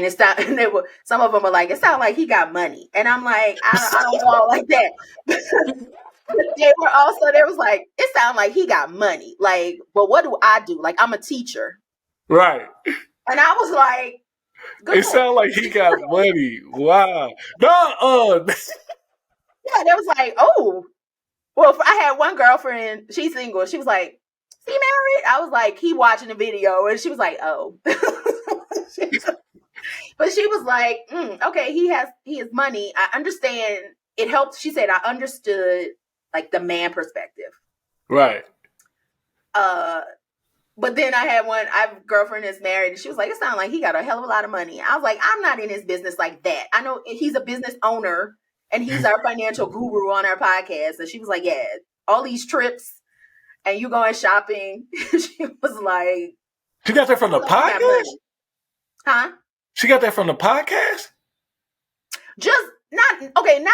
And it's not, and some of them are like, it sounds like he got money. And I'm like, I don't fall like that. They was like, it sounds like he got money. Like, but what do I do? Like, I'm a teacher. Right. And I was like, it sounds like he got money. Wow. No, yeah, they was like, oh. Well, I had one girlfriend, she's single. She was like, he married? I was like, he watching the video. And she was like, oh. But she was like, okay, he has money. I understand. It helped. She said, I understood like the man perspective. Right. But then I have a girlfriend that's married, and she was like, it sounds like he got a hell of a lot of money. I was like, I'm not in his business like that. I know he's a business owner, and he's our financial guru on our podcast. And she was like, yeah, all these trips, and you going shopping. She was like, she got that from the podcast? Huh? She got that from the podcast? Just not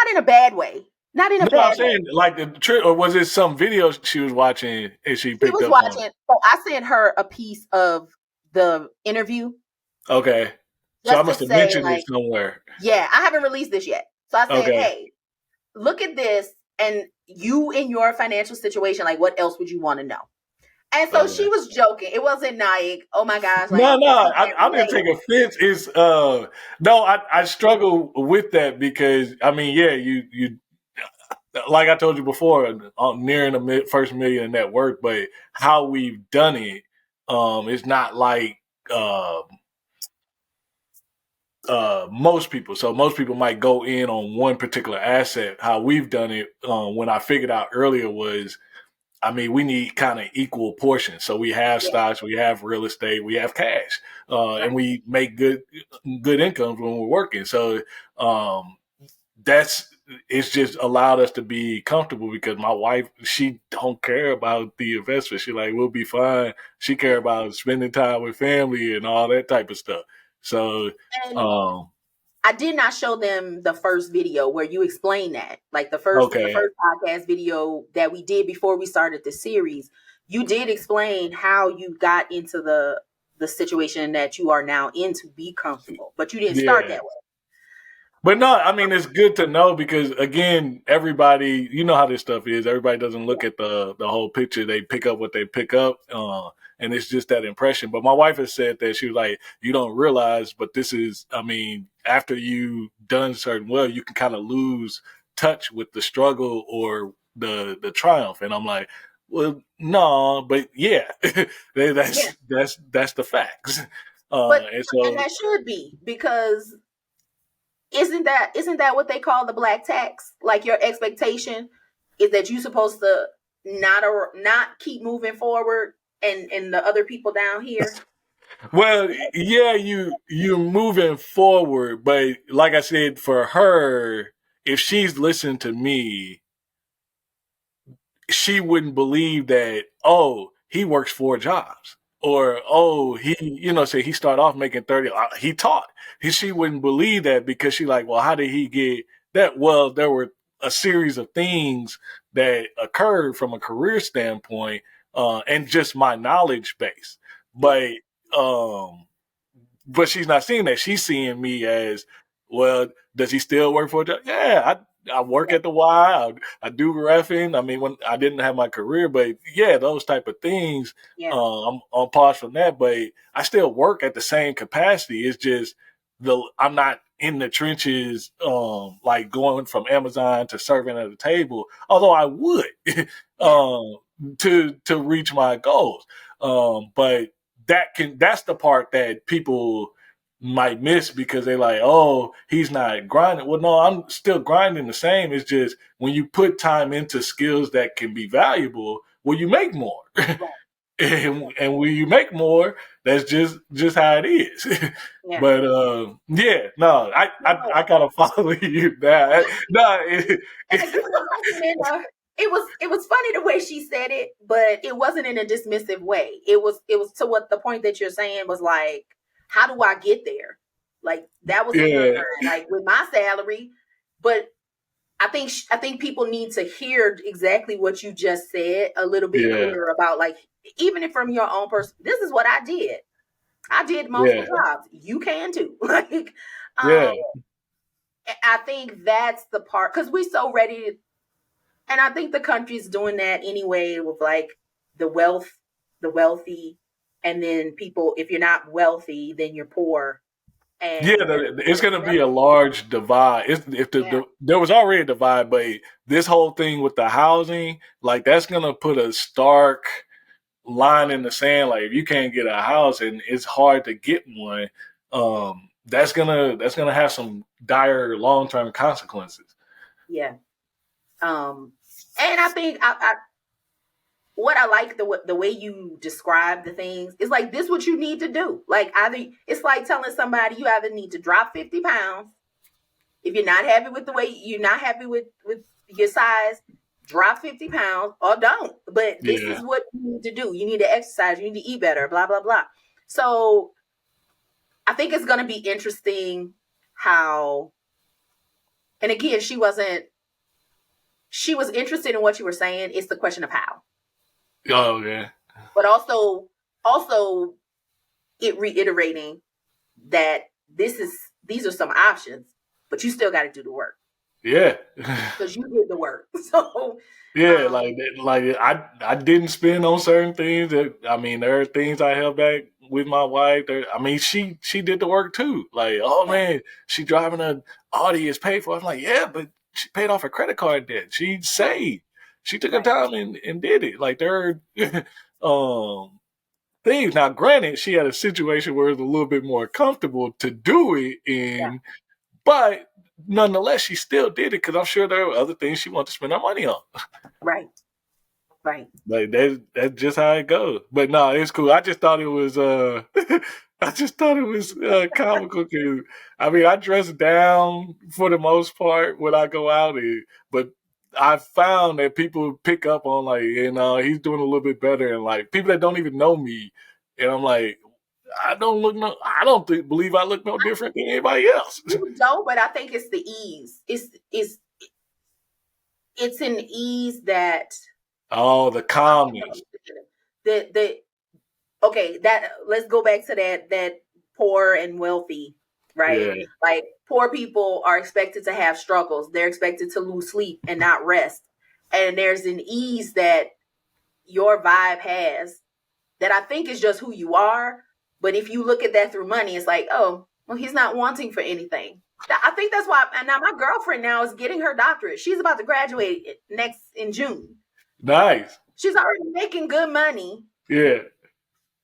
in a bad way. Not in a bad way. Like the trip, or was it some video she was watching and she picked up? She was watching. So I sent her a piece of the interview. Okay. So I must have mentioned it somewhere. Yeah, I haven't released this yet. So I said, hey, look at this, and you in your financial situation, like, what else would you want to know? And so she was joking. It wasn't like, oh my gosh. Like, no, I didn't take offense. It's no, I struggle with that because I mean, yeah, you like I told you before, nearing the first million in net worth, but how we've done it, it's not like most people. So most people might go in on one particular asset. How we've done it, when I figured out earlier was, I mean, we need kind of equal portions. So we have stocks, we have real estate, we have cash, and we make good incomes when we're working. So it's just allowed us to be comfortable because my wife, she don't care about the investment. She like, we'll be fine. She care about spending time with family and all that type of stuff. So, I did not show them the first video where you explain that, like the first podcast video that we did before we started the series. You did explain how you got into the situation that you are now in to be comfortable, but you didn't start that way. But no, I mean, it's good to know because, again, everybody, you know how this stuff is. Everybody doesn't look at the whole picture. They pick up what they pick up, and it's just that impression. But my wife has said that she was like, you don't realize, but this is, I mean, after you done certain well, you can kind of lose touch with the struggle or the triumph. And I'm like, well, no, but yeah, that's the facts. And that should be, because isn't that what they call the black tax? Like, your expectation is that you're supposed to not keep moving forward and the other people down here. Well, yeah, you're moving forward, but like I said, for her, if she's listened to me, she wouldn't believe that, oh, he works 4 jobs. Or, oh, he, say he started off making 30. He taught. She wouldn't believe that because she like, well, how did he get that? Well, there were a series of things that occurred from a career standpoint, and just my knowledge base. But she's not seeing that. She's seeing me as, well, does he still work for a job? Yeah, I work at the Y. I do reffing. I mean, when I didn't have my career, but yeah, those type of things. Yeah. I'm on pause from that, but I still work at the same capacity. It's just I'm not in the trenches, like going from Amazon to serving at a table. Although I would, to reach my goals. But that's the part that people might miss because they're like, oh, he's not grinding. Well, no, I'm still grinding the same. It's just when you put time into skills that can be valuable, well, you make more. and when you make more, that's just how it is. Yeah. But I gotta follow you now. It was funny the way she said it, but it wasn't in a dismissive way. It was to what the point that you're saying was like, how do I get there? Like, that was like with my salary. But I think people need to hear exactly what you just said a little bit clearer about, like, even if from your own person, this is what I did. I did multiple Yeah. jobs. You can too. Like, Yeah. I think that's the part, because we're so ready to, and I think the country's doing that anyway with like the wealthy, and then people, if you're not wealthy, then you're poor. Yeah, And it's going to be a large divide. yeah, There was already a divide, but this whole thing with the housing, like that's going to put a stark line in the sand. Like if you can't get a house and it's hard to get one, that's gonna have some dire long term consequences. yeah. And I think I what I like, the way you describe the things is like, this what you need to do. Like, either it's like telling somebody you either need to drop 50 pounds if you're not happy with the way, you're not happy with your size, drop 50 pounds or don't. But this Yeah, is what you need to do. You need to exercise, you need to eat better, blah blah blah. So I think it's going to be interesting how, and again, she was interested in what you were saying. It's the question of how. oh yeah, But also it reiterating that these are some options, but you still got to do the work yeah. because you did the work. So Yeah, um I didn't spend on certain things. I mean, there are things I held back with my wife. I mean, she did the work too. Like, oh yeah, man, she driving an Audi is paid for. I'm like, yeah, but she paid off her credit card debt. She right, saved. She took her right, time and did it. Like there are things. Now, granted, she had a situation where it was a little bit more comfortable to do it yeah, in, but nonetheless, she still did it because I'm sure there were other things she wanted to spend her money on. right, right. Like that's just how it goes. But no, it's cool. I just thought it was I just thought it was comical because I mean I dress down for the most part when I go out, but I found that people pick up on like, he's doing a little bit better, and like people that don't even know me, and I'm like, I don't believe I look no different than anybody else. You don't, but I think it's the ease. It's an ease that Oh, the I don't know. calmness. The okay, that, let's go back to that poor and wealthy, right? Yeah, Like, poor people are expected to have struggles. They're expected to lose sleep and not rest. And there's an ease that your vibe has that I think is just who you are. But if you look at that through money, it's like, oh, well, he's not wanting for anything. I think that's why. And now my girlfriend now is getting her doctorate. She's about to graduate next in June. nice. She's already making good money, Yeah.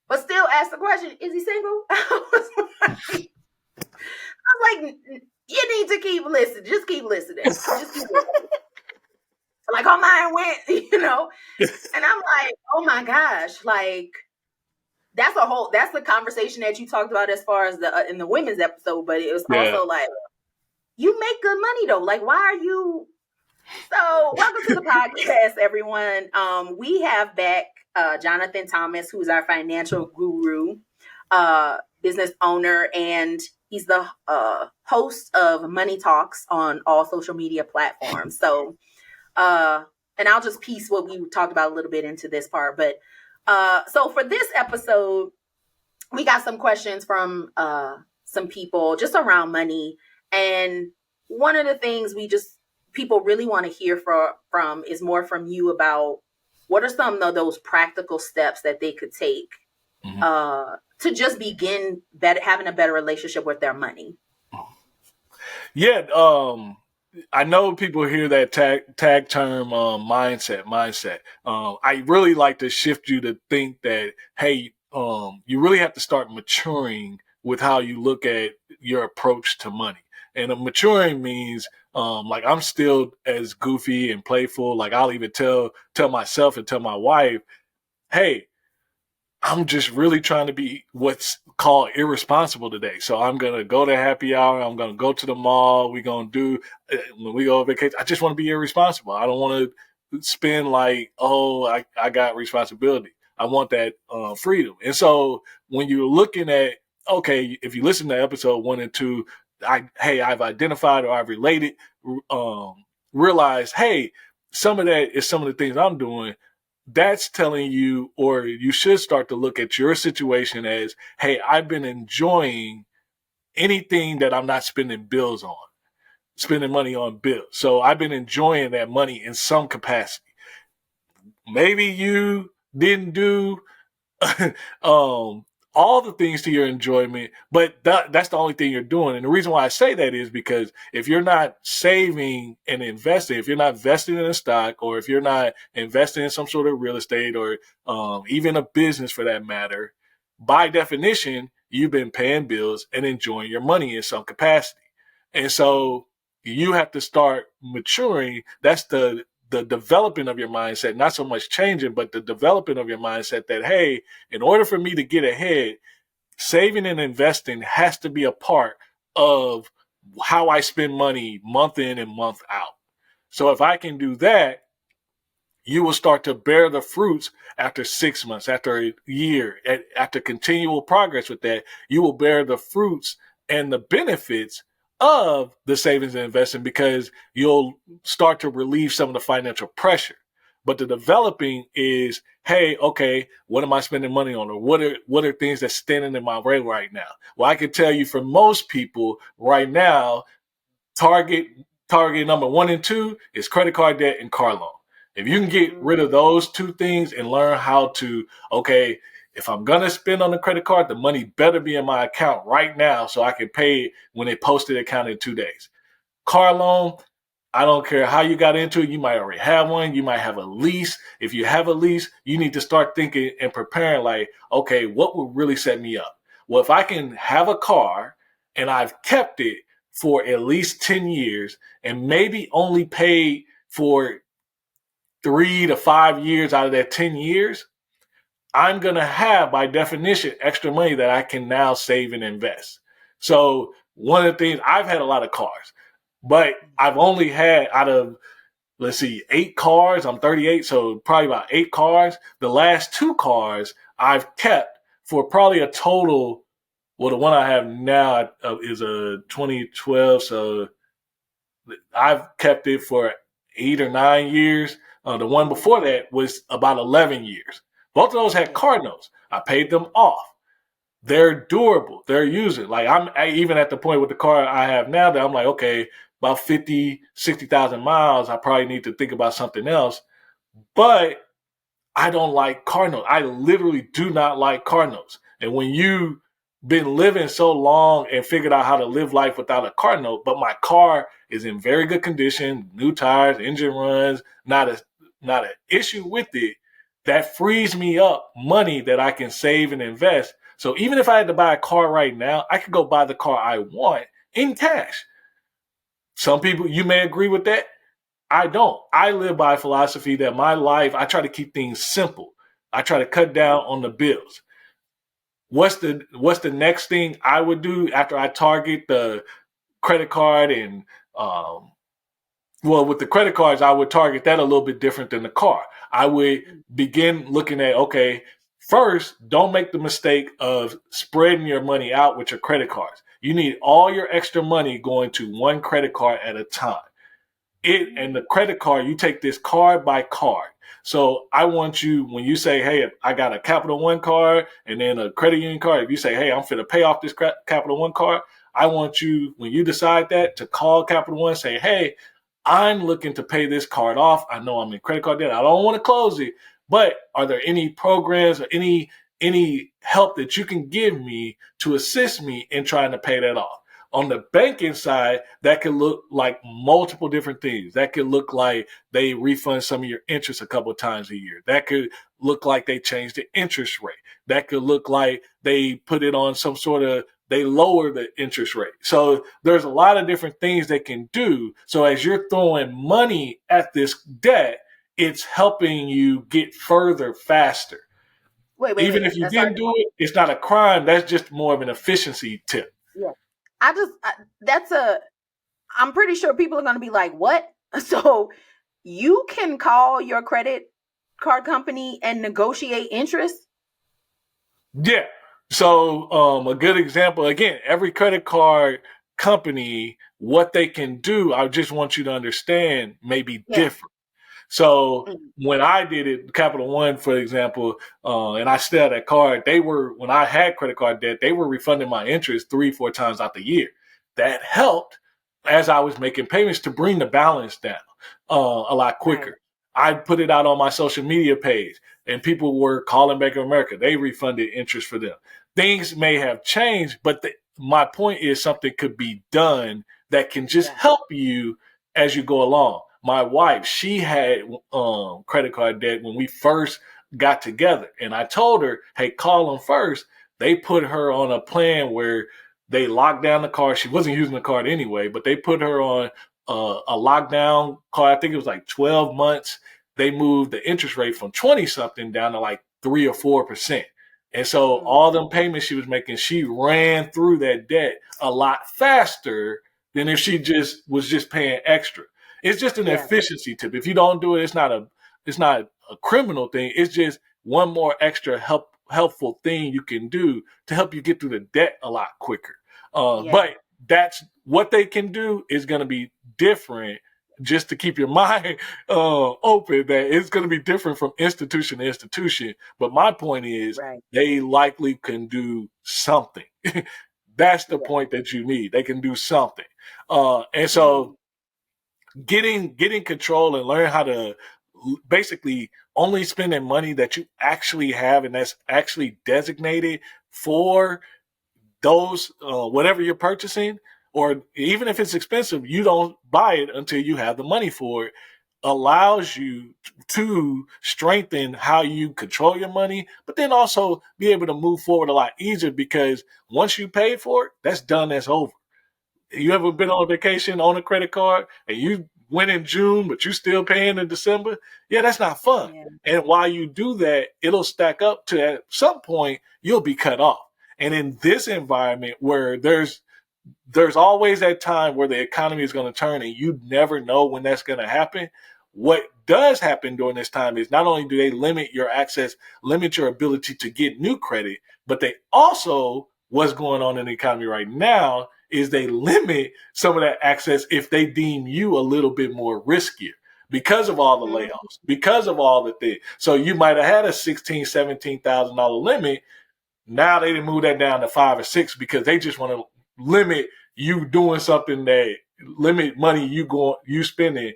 but still ask the question, is he single? I was like, you need to keep listening. Just keep listening. Just keep listening. Like, oh, mine went, And I'm like, oh my gosh, like, that's the conversation that you talked about as far as the in the women's episode, but it was Yeah. also like, you make good money though. Like, why are you? So, welcome to the podcast, everyone. We have back Jonathan Thomas, who's our financial guru, business owner, and he's the host of MoneyTalks on all social media platforms. So, and I'll just piece what we talked about a little bit into this part. But so for this episode, we got some questions from some people just around money. And one of the things people really want to hear from is more from you about what are some of those practical steps that they could take to just begin having a better relationship with their money. Yeah, I know people hear that tag term mindset. I really like to shift you to think that, hey, you really have to start maturing with how you look at your approach to money. And maturing means like I'm still as goofy and playful. Like I'll even tell myself and tell my wife, hey, I'm just really trying to be what's called irresponsible today. So I'm going to go to happy hour. I'm going to go to the mall. We're going to do, when we go on vacation, I just want to be irresponsible. I don't want to spend like, oh, I got responsibility. I want that freedom. And so when you're looking at, okay, if you listen to episode 1 and 2, I've identified or I've related, realized, hey, some of that is some of the things I'm doing. that's telling you, or you should start to look at your situation as, hey, I've been enjoying anything that I'm not spending money on bills. So I've been enjoying that money in some capacity. Maybe you didn't do um, all the things to your enjoyment, but that's the only thing you're doing. And the reason why I say that is because if you're not saving and investing, if you're not investing in a stock, or if you're not investing in some sort of real estate, or even a business for that matter, by definition, you've been paying bills and enjoying your money in some capacity. And so you have to start maturing. That's the developing of your mindset, not so much changing, but the developing of your mindset that, hey, in order for me to get ahead, saving and investing has to be a part of how I spend money month in and month out. So if I can do that, you will start to bear the fruits after 6 months, after a year, after continual progress with that. You will bear the fruits and the benefits of the savings and investing, because you'll start to relieve some of the financial pressure. But the developing is, hey, okay, what am I spending money on? Or what are things that's standing in my way right now? Well, I can tell you, for most people right now, target target number 1 and 2 is credit card debt and car loan. If you can get rid of those two things and learn how to, okay, if I'm gonna spend on the credit card, the money better be in my account right now so I can pay it when they post the account in 2 days. Car loan, I don't care how you got into it. You might already have one. You might have a lease. If you have a lease, you need to start thinking and preparing like, okay, what will really set me up? Well, if I can have a car and I've kept it for at least 10 years and maybe only paid for 3 to 5 years out of that 10 years, I'm going to have, by definition, extra money that I can now save and invest. So one of the things, I've had a lot of cars, but I've only had, out of, let's see, 8 cars. I'm 38, so probably about 8 cars. The last 2 cars I've kept for probably a total. Well, the one I have now is a 2012, so I've kept it for 8 or 9 years. The one before that was about 11 years. Both of those had car notes. I paid them off. They're durable. They're using. Like, even at the point with the car I have now that I'm like, okay, about 50, 60,000 miles, I probably need to think about something else. But I don't like car notes. I literally do not like car notes. And when you've been living so long and figured out how to live life without a car note, but my car is in very good condition, new tires, engine runs, not an issue with it, that frees me up money that I can save and invest. So even if I had to buy a car right now, I could go buy the car I want in cash. Some people, you may agree with that. I don't. I live by a philosophy that my life, I try to keep things simple. I try to cut down on the bills. What's the next thing I would do after I target the credit card and well, with the credit cards, I would target that a little bit different than the car. I would begin looking at, okay, first, don't make the mistake of spreading your money out with your credit cards. You need all your extra money going to one credit card at a time. It and the credit card, you take this card by card. So I want you, when you say, hey, I got a Capital One card and then a credit union card, if you say, hey, I'm finna pay off this Capital One card, I want you, when you decide that, to call Capital One and say, hey, I'm looking to pay this card off. I know I'm in credit card debt. I don't want to close it, but are there any programs or any help that you can give me to assist me in trying to pay that off? On the banking side, that could look like multiple different things. That could look like they refund some of your interest a couple of times a year. That could look like they change the interest rate. That could look like they put it on some sort of, they lower the interest rate. So there's a lot of different things they can do. So as you're throwing money at this debt, it's helping you get further faster. Even if you didn't do it, it's not a crime. That's just more of an efficiency tip. Yeah. I'm pretty sure people are going to be like, what? So you can call your credit card company and negotiate interest? Yeah. So a good example, again, every credit card company, what they can do, I just want you to understand, may be different. So Mm. when I did it, Capital One, for example, and I still had that card, when I had credit card debt, they were refunding my interest 3-4 times out the year. That helped as I was making payments to bring the balance down a lot Right. quicker. I put it out on my social media page, and people were calling Bank of America. They refunded interest for them. Things may have changed, but my point is something could be done that can just Yeah. help you as you go along. My wife, she had credit card debt when we first got together, and I told her, "Hey, call them first." They put her on a plan where they locked down the card. She wasn't using the card anyway, but they put her on a lockdown card. I think it was like 12 months. They moved the interest rate from 20 something down to like 3 or 4%. And so Mm. all them payments she was making, she ran through that debt a lot faster than if she just was just paying extra. It's just an Yeah. efficiency tip. If you don't do it, it's not a criminal thing. It's just one more extra helpful thing you can do to help you get through the debt a lot quicker. Yeah. But that's what they can do is going to be different. Just to keep your mind open, that it's going to be different from institution to institution. But my point is, Right. they likely can do something. That's the Yeah. point that you need. They can do something. And Mm. so getting control and learn how to basically only spending money that you actually have and that's actually designated for those whatever you're purchasing, or even if it's expensive, you don't buy it until you have the money for it, allows you to strengthen how you control your money, but then also be able to move forward a lot easier, because once you pay for it, that's done, that's over. You ever been on a vacation on a credit card and you went in June, but you still paying in December? Yeah, that's not fun. Yeah. And while you do that, it'll stack up to at some point you'll be cut off. And in this environment where there's always that time where the economy is going to turn and you never know when that's going to happen. What does happen during this time is not only do they limit your access, limit your ability to get new credit, but they also, what's going on in the economy right now is they limit some of that access if they deem you a little bit more riskier because of all the Mm. layoffs, because of all the things. So you might have had a $16,000, $17,000 limit. Now they didn't move that down to 5 or 6 because they just want to limit you doing something that limit money you spending.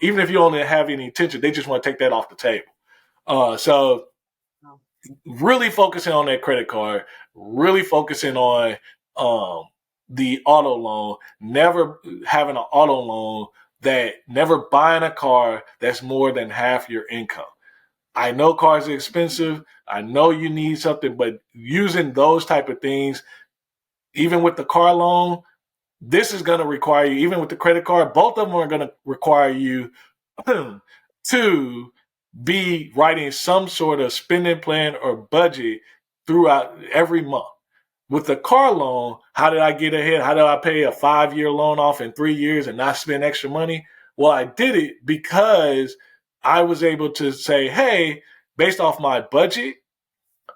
Even if you don't have any intention, they just want to take that off the table. So Oh. really focusing on that credit card, really focusing on the auto loan, never having an auto loan, that never buying a car that's more than half your income. I know cars are expensive. I know you need something, but using those type of things, even with the car loan, this is going to require you, even with the credit card, both of them are going to require you to be writing some sort of spending plan or budget throughout every month. With the car loan, how did I get ahead? How did I pay a 5-year loan off in 3 years and not spend extra money? Well, I did it because I was able to say, hey, based off my budget,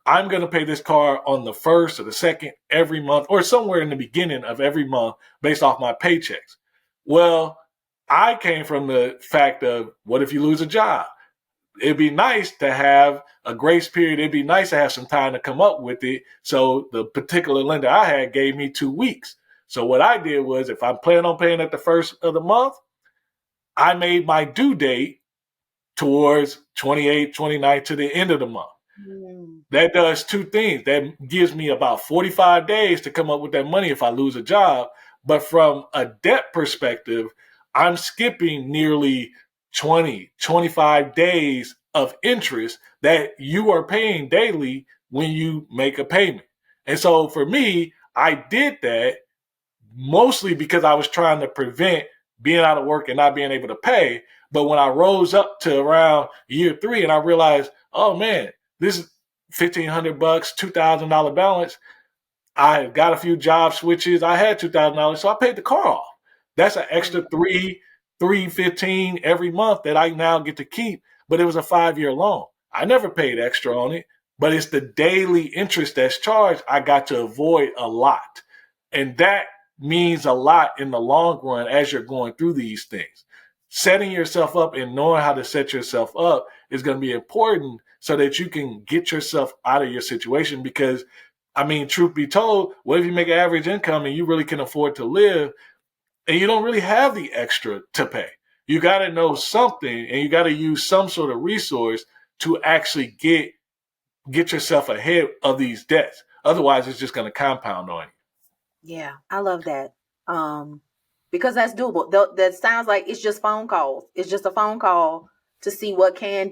I'm going to pay this car on the first or the second every month, or somewhere in the beginning of every month based off my paychecks. Well, I came from the fact of, what if you lose a job? It'd be nice to have a grace period. It'd be nice to have some time to come up with it. So the particular lender I had gave me 2 weeks. So what I did was, if I plan on paying at the first of the month, I made my due date towards 28, 29 to the end of the month. Mm. That does two things. That gives me about 45 days to come up with that money if I lose a job. But from a debt perspective, I'm skipping nearly 20, 25 days of interest that you are paying daily when you make a payment. And so for me, I did that mostly because I was trying to prevent being out of work and not being able to pay. But when I rose up to around year 3 and I realized, oh man, this is $1,500, $2,000 balance. I got a few job switches. I had $2,000, so I paid the car off. That's an extra Mm. 315 every month that I now get to keep. But it was a 5-year loan. I never paid extra on it, but it's the daily interest that's charged. I got to avoid a lot, and that means a lot in the long run as you're going through these things. setting yourself up and knowing how to set yourself up is going to be important so that you can get yourself out of your situation. Because, I mean, truth be told, what if you make an average income and you really can afford to live and you don't really have the extra to pay? You got to know something, and you got to use some sort of resource to actually get yourself ahead of these debts. Otherwise, it's just going to compound on you. Yeah, I love that. Because that's doable. That sounds like it's just phone calls. It's just a phone call to see what can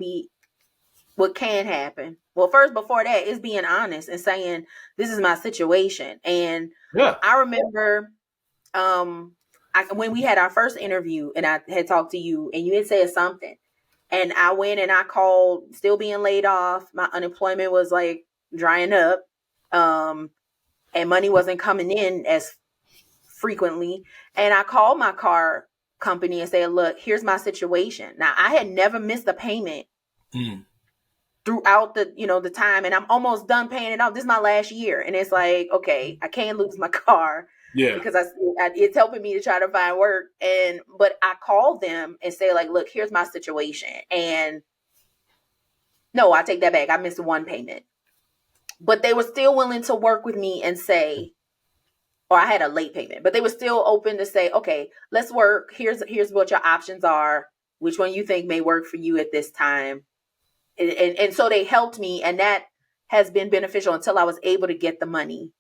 happen. Well, first, before that, is being honest and saying, this is my situation. And Yeah. I remember when we had our first interview and I had talked to you and you had said something, and I went and I called, still being laid off. My unemployment was like drying up. And money wasn't coming in as frequently. And I called my car company and said, look, here's my situation. Now, I had never missed a payment throughout the time, and I'm almost done paying it off. This is my last year. And it's like, okay, I can't lose my car. Yeah. Because it's helping me to try to find work. But I called them and say, like, look, here's my situation. And no, I take that back. I missed one payment. But they were still willing to work with me and say, or I had a late payment, but they were still open to say, okay, let's work. Here's what your options are. Which one you think may work for you at this time. And so they helped me, and that has been beneficial until I was able to get the money.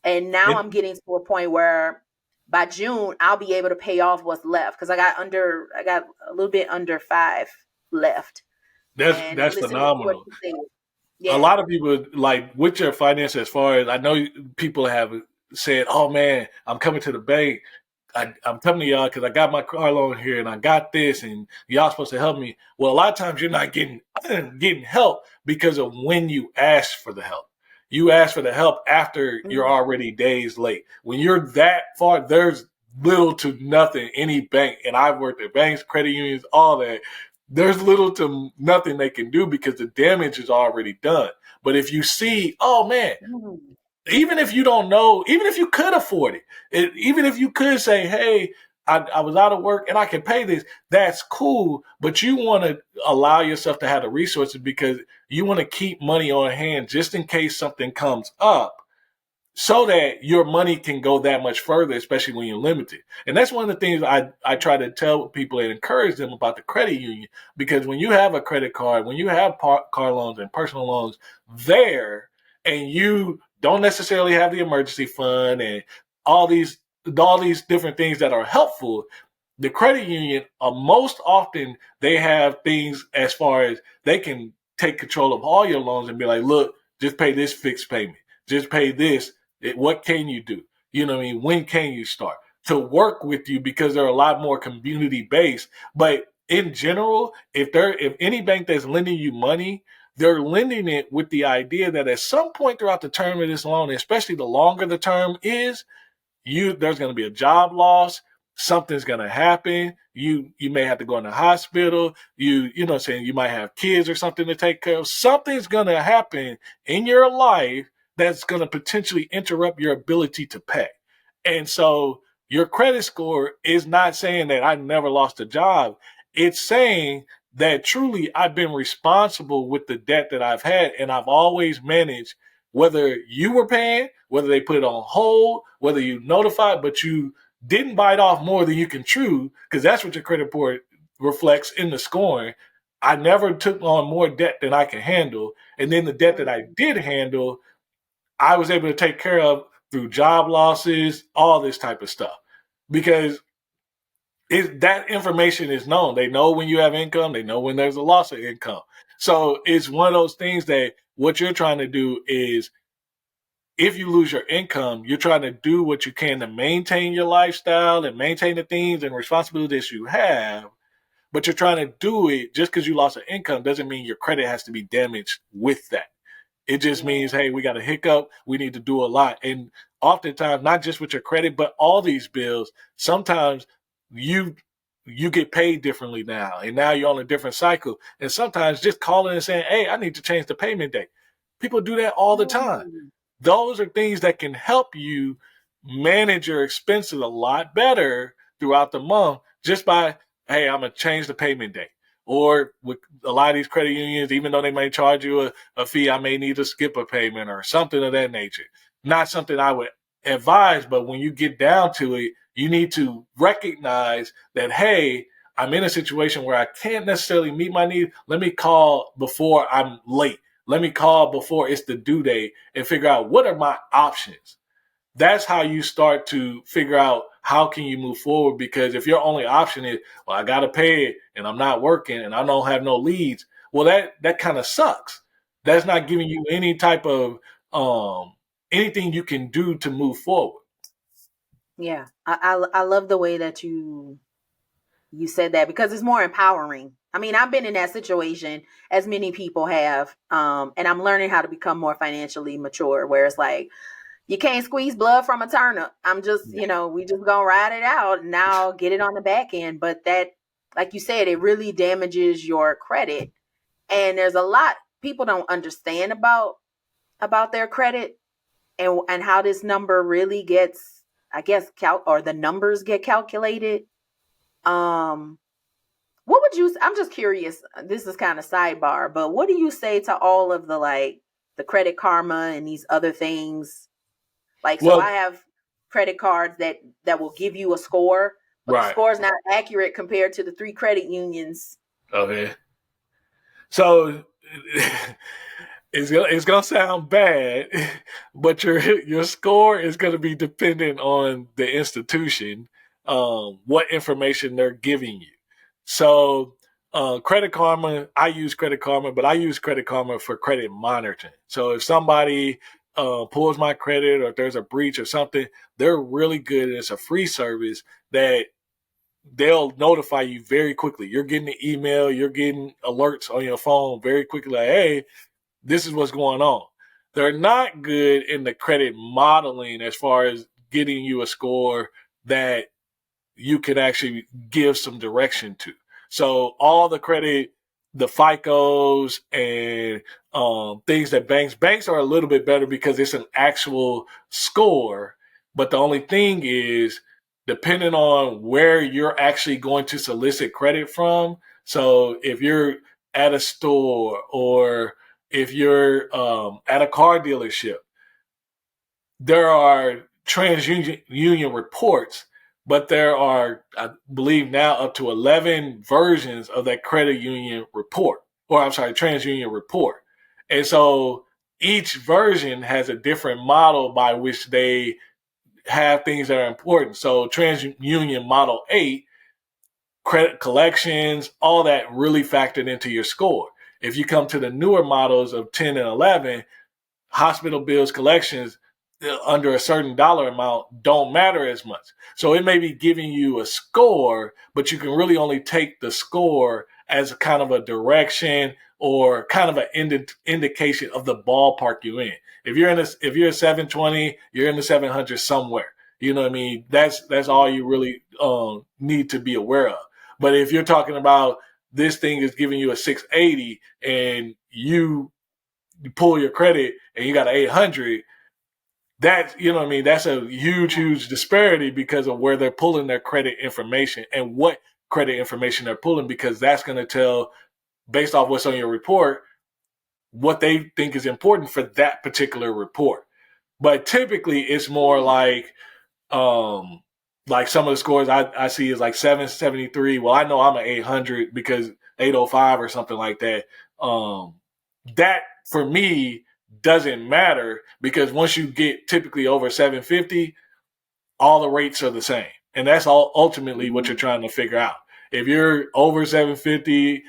And now I'm getting to a point where by June, I'll be able to pay off what's left. Cause I got a little bit under 5 left. That's phenomenal. Yeah. A lot of people, like, with your finances, as far as I know, people have said, oh man, I'm coming to the bank. I'm coming to y'all because I got my car loan here and I got this and y'all supposed to help me. Well, a lot of times you're not getting help because of when you ask for the help. You ask for the help after you're already days late. When you're that far, there's little to nothing any bank, and I've worked at banks, credit unions, all that. There's little to nothing they can do because the damage is already done. But if you see, oh man, even if you don't know, even if you could afford it, even if you could say, hey, I was out of work and I can pay this, that's cool. But you want to allow yourself to have the resources because you want to keep money on hand just in case something comes up, so that your money can go that much further, especially when you're limited. And that's one of the things I try to tell people and encourage them about the credit union, because when you have a credit card, when you have car loans and personal loans there, and you don't necessarily have the emergency fund and all these different things that are helpful, the credit union, most often they have things as far as they can take control of all your loans and be like, look, just pay this fixed payment. Just pay this. What can you do? You know what I mean? When can you start to work with you? Because they're a lot more community based. But in general, if any bank that's lending you money, they're lending it with the idea that at some point throughout the term of this loan, especially the longer the term is, there's going to be a job loss. Something's going to happen. You may have to go in the hospital. You know what I'm saying? You might have kids or something to take care of. Something's going to happen in your life that's going to potentially interrupt your ability to pay. And so your credit score is not saying that I never lost a job. It's saying that truly I've been responsible with the debt that I've had, and I've always managed, whether you were paying, whether they put it on hold, whether you notified, but you didn't bite off more than you can chew, because that's what your credit report reflects in the scoring. I never took on more debt than I can handle. And then the debt that I did handle, I was able to take care of through job losses, all this type of stuff. Because that information is known. They know when you have income. They know when there's a loss of income. So it's one of those things that what you're trying to do is, if you lose your income, you're trying to do what you can to maintain your lifestyle and maintain the things and responsibilities you have. But you're trying to do it just because you lost an income doesn't mean your credit has to be damaged with that. It just means, hey, we got a hiccup. We need to do a lot. And oftentimes, not just with your credit, but all these bills, sometimes you get paid differently now. And now you're on a different cycle. And sometimes just calling and saying, hey, I need to change the payment date. People do that all the time. Those are things that can help you manage your expenses a lot better throughout the month, just by, hey, I'm going to change the payment date. Or with a lot of these credit unions, even though they may charge you a fee, I may need to skip a payment or something of that nature. Not something I would advise, but when you get down to it, you need to recognize that, hey, I'm in a situation where I can't necessarily meet my need. Let me call before I'm late. Let me call before it's the due date and figure out what are my options. That's how you start to figure out how can you move forward. Because if your only option is, well, I got to pay it and I'm not working and I don't have no leads, well, that kind of sucks. That's not giving you any type of anything you can do to move forward. Yeah, I love the way that you said that, because it's more empowering. I mean, I've been in that situation, as many people have, and I'm learning how to become more financially mature, where it's like, you can't squeeze blood from a turnip. I'm just, we just gonna ride it out and now get it on the back end. But that, like you said, it really damages your credit. And there's a lot people don't understand about their credit, and how this number really gets, I guess, or the numbers get calculated. Um, what would you? I'm just curious. This is kind of sidebar, but what do you say to all of the Credit Karma and these other things? Like, so Well, I have credit cards that will give you a score, but the right. score is not accurate compared to the 3 credit unions. Okay. So it's gonna sound bad, but your score is gonna be dependent on the institution, what information they're giving you. So Credit Karma, I use Credit Karma, but I use Credit Karma for credit monitoring. So if somebody pulls my credit or if there's a breach or something, they're really good. It's a free service that they'll notify you very quickly. You're getting the email, you're getting alerts on your phone very quickly, like, hey, this is what's going on. They're not good in the credit modeling as far as getting you a score that you can actually give some direction to. So all the credit, the FICOs and things that banks are a little bit better because it's an actual score. But the only thing is, depending on where you're actually going to solicit credit from. So if you're at a store or if you're at a car dealership, there are TransUnion reports, but there are, I believe now, up to 11 versions of that credit union report, or I'm sorry, TransUnion report. And so each version has a different model by which they have things that are important. So TransUnion Model 8, credit collections, all that really factored into your score. If you come to the newer models of 10 and 11, hospital bills collections under a certain dollar amount don't matter as much. So it may be giving you a score, but you can really only take the score as kind of a direction or kind of an indication of the ballpark you're in. If you're a 720, you're in the 700 somewhere. You know what I mean? That's all you really need to be aware of. But if you're talking about this thing is giving you a 680 and you pull your credit and you got an 800, that, you know what I mean, that's a huge disparity because of where they're pulling their credit information and what credit information they're pulling, because that's going to tell, based off what's on your report, what they think is important for that particular report. But typically it's more like some of the scores I see is like 773. Well, I know I'm an 800 because 805 or something like that. That for me doesn't matter because once you get typically over 750, all the rates are the same. And that's all ultimately what you're trying to figure out. If you're over 750,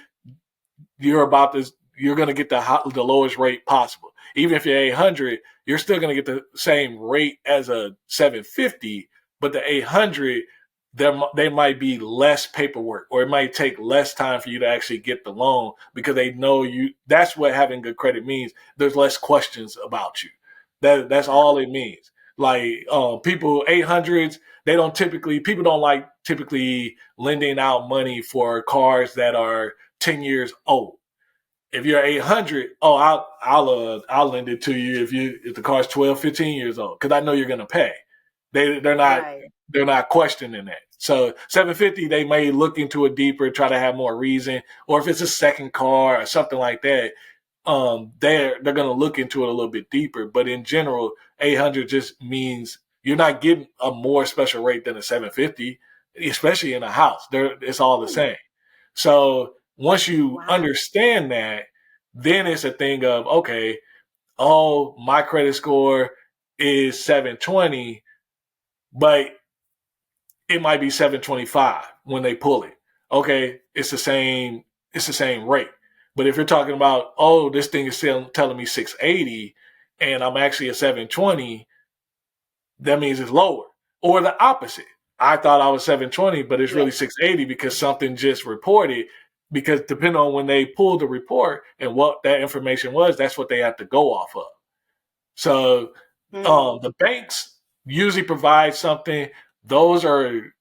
you're going to get the lowest rate possible. Even if you're 800, you're still going to get the same rate as a 750, but the 800, they might be less paperwork, or it might take less time for you to actually get the loan because they know you. That's what having good credit means. There's less questions about you. That's all it means. Like people 800s, people don't like typically lending out money for cars that are 10 years old. If you're 800, oh, I'll lend it to you if the car's 12, 15 years old, because I know you're gonna pay. They're not Right. they're not questioning that. So 750, they may look into it deeper, try to have more reason, or if it's a second car or something like that, they're going to look into it a little bit deeper. But in general, 800 just means you're not getting a more special rate than a 750, especially in a house. It's all the same. So once you Wow. understand that, then it's a thing of, okay, oh, my credit score is 720, but it might be 725 when they pull it. Okay, it's the same rate. But if you're talking about, oh, this thing is still telling me 680 and I'm actually at 720, that means it's lower. Or the opposite. I thought I was 720, but it's Yeah. really 680 because something just reported. Because depending on when they pulled the report and what that information was, that's what they have to go off of. So the banks usually provide something. Those are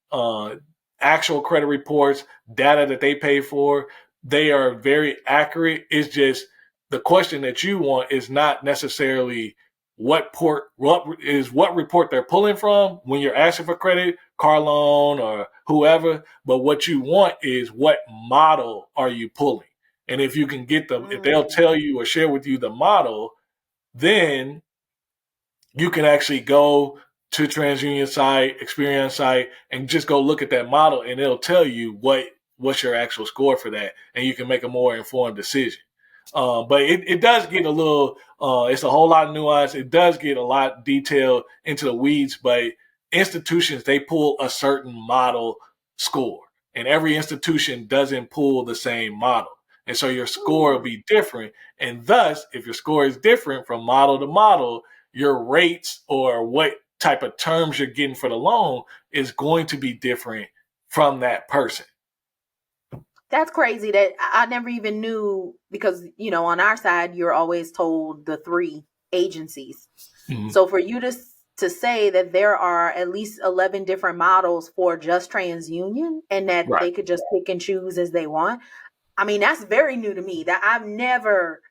actual credit reports, data that they pay for. They are very accurate. It's just the question that you want is not necessarily what report they're pulling from when you're asking for credit, car loan or whoever. But what you want is what model are you pulling? And if you can get them, if they'll tell you or share with you the model, then you can actually go to TransUnion site, Experian site, and just go look at that model, and it'll tell you what's your actual score for that, and you can make a more informed decision. But it does get a little, it's a whole lot of nuance. It does get a lot detailed into the weeds, but institutions, they pull a certain model score, and every institution doesn't pull the same model. And so your score will be different. And thus, if your score is different from model to model, your rates or what type of terms you're getting for the loan is going to be different from that person. That's crazy that I never even knew, because, on our side, you're always told the 3 agencies. Mm-hmm. So for you to say that there are at least 11 different models for just TransUnion and that they could just pick and choose as they want. I mean, that's very new to me. That I've never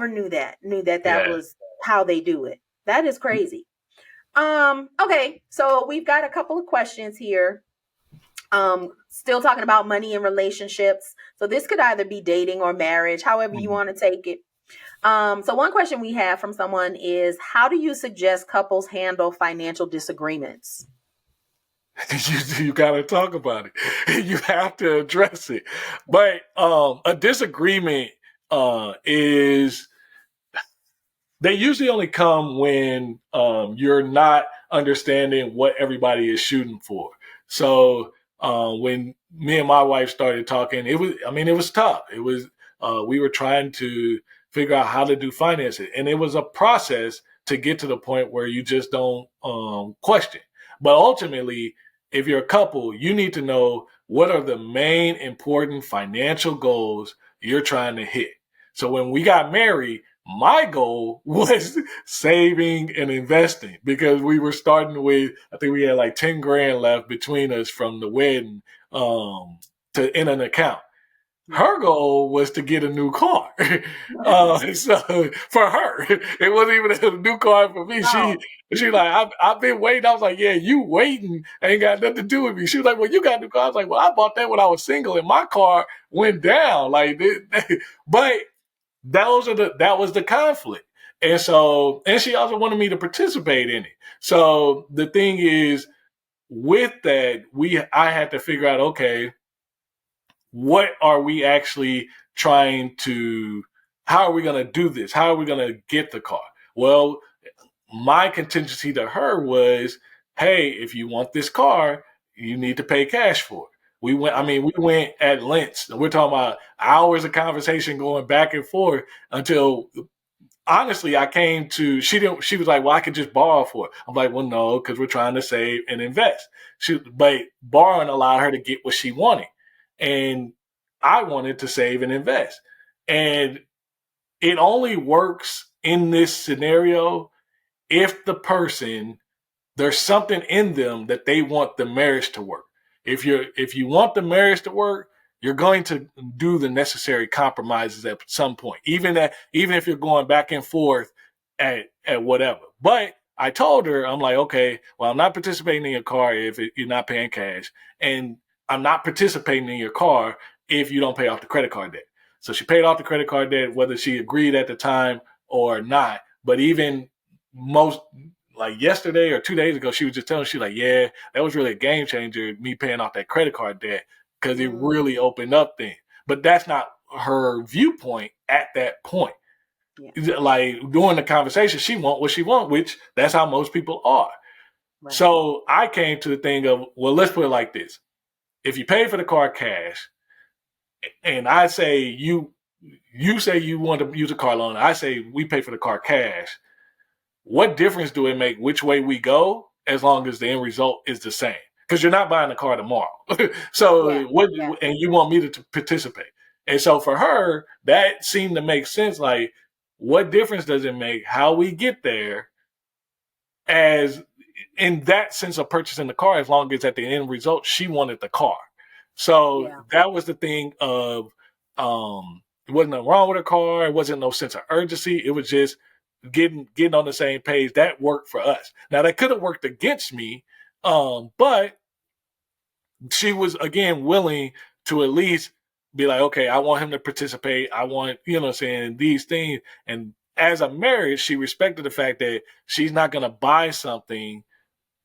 knew that was how they do it. That is crazy. Okay, so we've got a couple of questions here. Still talking about money and relationships. So this could either be dating or marriage, however you want to take it. So one question we have from someone is, how do you suggest couples handle financial disagreements? You got to talk about it. You have to address it. But a disagreement is, they usually only come when you're not understanding what everybody is shooting for. So when me and my wife started talking, it was tough. It was, we were trying to figure out how to do finances, and it was a process to get to the point where you just don't question. But ultimately, if you're a couple, you need to know what are the main important financial goals you're trying to hit. So when we got married, my goal was saving and investing, because we were starting with, I think we had like 10 grand left between us from the wedding to in an account. Her goal was to get a new car. So for her, it wasn't even a new car for me. She like, I've been waiting. I was like, yeah, you waiting ain't got nothing to do with me. She was like, well, you got a new car. I was like, well, I bought that when I was single and my car went down. But that was the conflict. And so, and she also wanted me to participate in it. So the thing is, with that, I had to figure out, okay, what are we actually trying to, how are we going to do this? How are we going to get the car? Well, my contingency to her was, hey, if you want this car, you need to pay cash for it. We went at lengths. We're talking about hours of conversation going back and forth until, honestly, I came to, she was like, well, I could just borrow for it. I'm like, well, no, because we're trying to save and invest. But borrowing allowed her to get what she wanted. And I wanted to save and invest. And it only works in this scenario if the person, there's something in them that they want the marriage to work. If you want the marriage to work, you're going to do the necessary compromises at some point, even if you're going back and forth at whatever. But I told her, I'm like, okay, well, I'm not participating in your car if you're not paying cash. And I'm not participating in your car if you don't pay off the credit card debt. So she paid off the credit card debt, whether she agreed at the time or not. But even most, like yesterday or 2 days ago, she was just telling me, she's like, yeah, that was really a game changer, me paying off that credit card debt, because it really opened up things. But that's not her viewpoint at that point. Yeah. Like during the conversation, she want what she want, which that's how most people are. Right. So I came to the thing of, well, let's put it like this. If you pay for the car cash, and I say you say you want to use a car loan, I say we pay for the car cash, what difference do it make which way we go as long as the end result is the same? Because you're not buying the car tomorrow. So and you want me to participate. And so for her, that seemed to make sense. Like, what difference does it make how we get there, as in that sense of purchasing the car, as long as at the end result she wanted the car. So that was the thing of it wasn't nothing wrong with her car. It wasn't no sense of urgency. It was just getting on the same page. That worked for us. Now that could have worked against me, but she was again willing to at least be like, okay, I want him to participate. I want, you know what I'm saying, these things. And as a marriage, she respected the fact that she's not going to buy something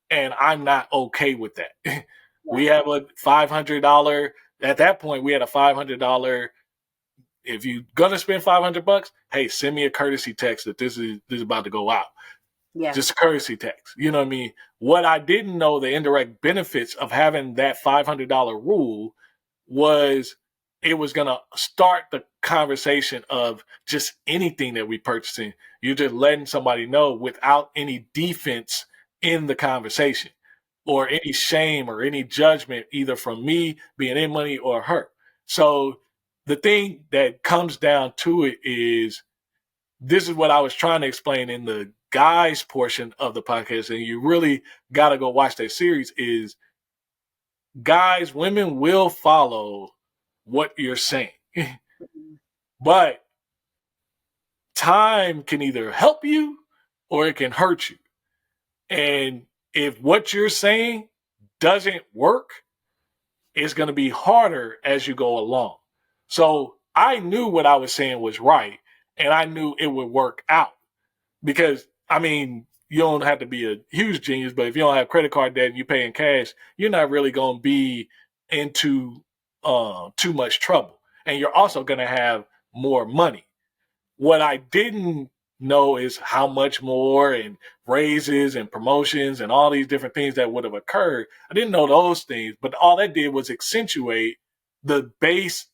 and I'm not okay with that. We have a $500, at that point, we had a $500. If you're going to spend $500, hey, send me a courtesy text that this is about to go out. Yeah. Just a courtesy text. You know what I mean? What I didn't know, the indirect benefits of having that $500 rule, was it was going to start the conversation of just anything that we purchasing. You're just letting somebody know without any defense in the conversation or any shame or any judgment, either from me being in money or her. So the thing that comes down to it is, this is what I was trying to explain in the guys portion of the podcast, and you really got to go watch that series, is guys, women will follow what you're saying. But time can either help you or it can hurt you. And if what you're saying doesn't work, it's going to be harder as you go along. So I knew what I was saying was right, and I knew it would work out. Because, I mean, you don't have to be a huge genius, but if you don't have credit card debt and you pay in cash, you're not really going to be into too much trouble. And you're also going to have more money. What I didn't know is how much more, and raises and promotions and all these different things that would have occurred. I didn't know those things, but all that did was accentuate the base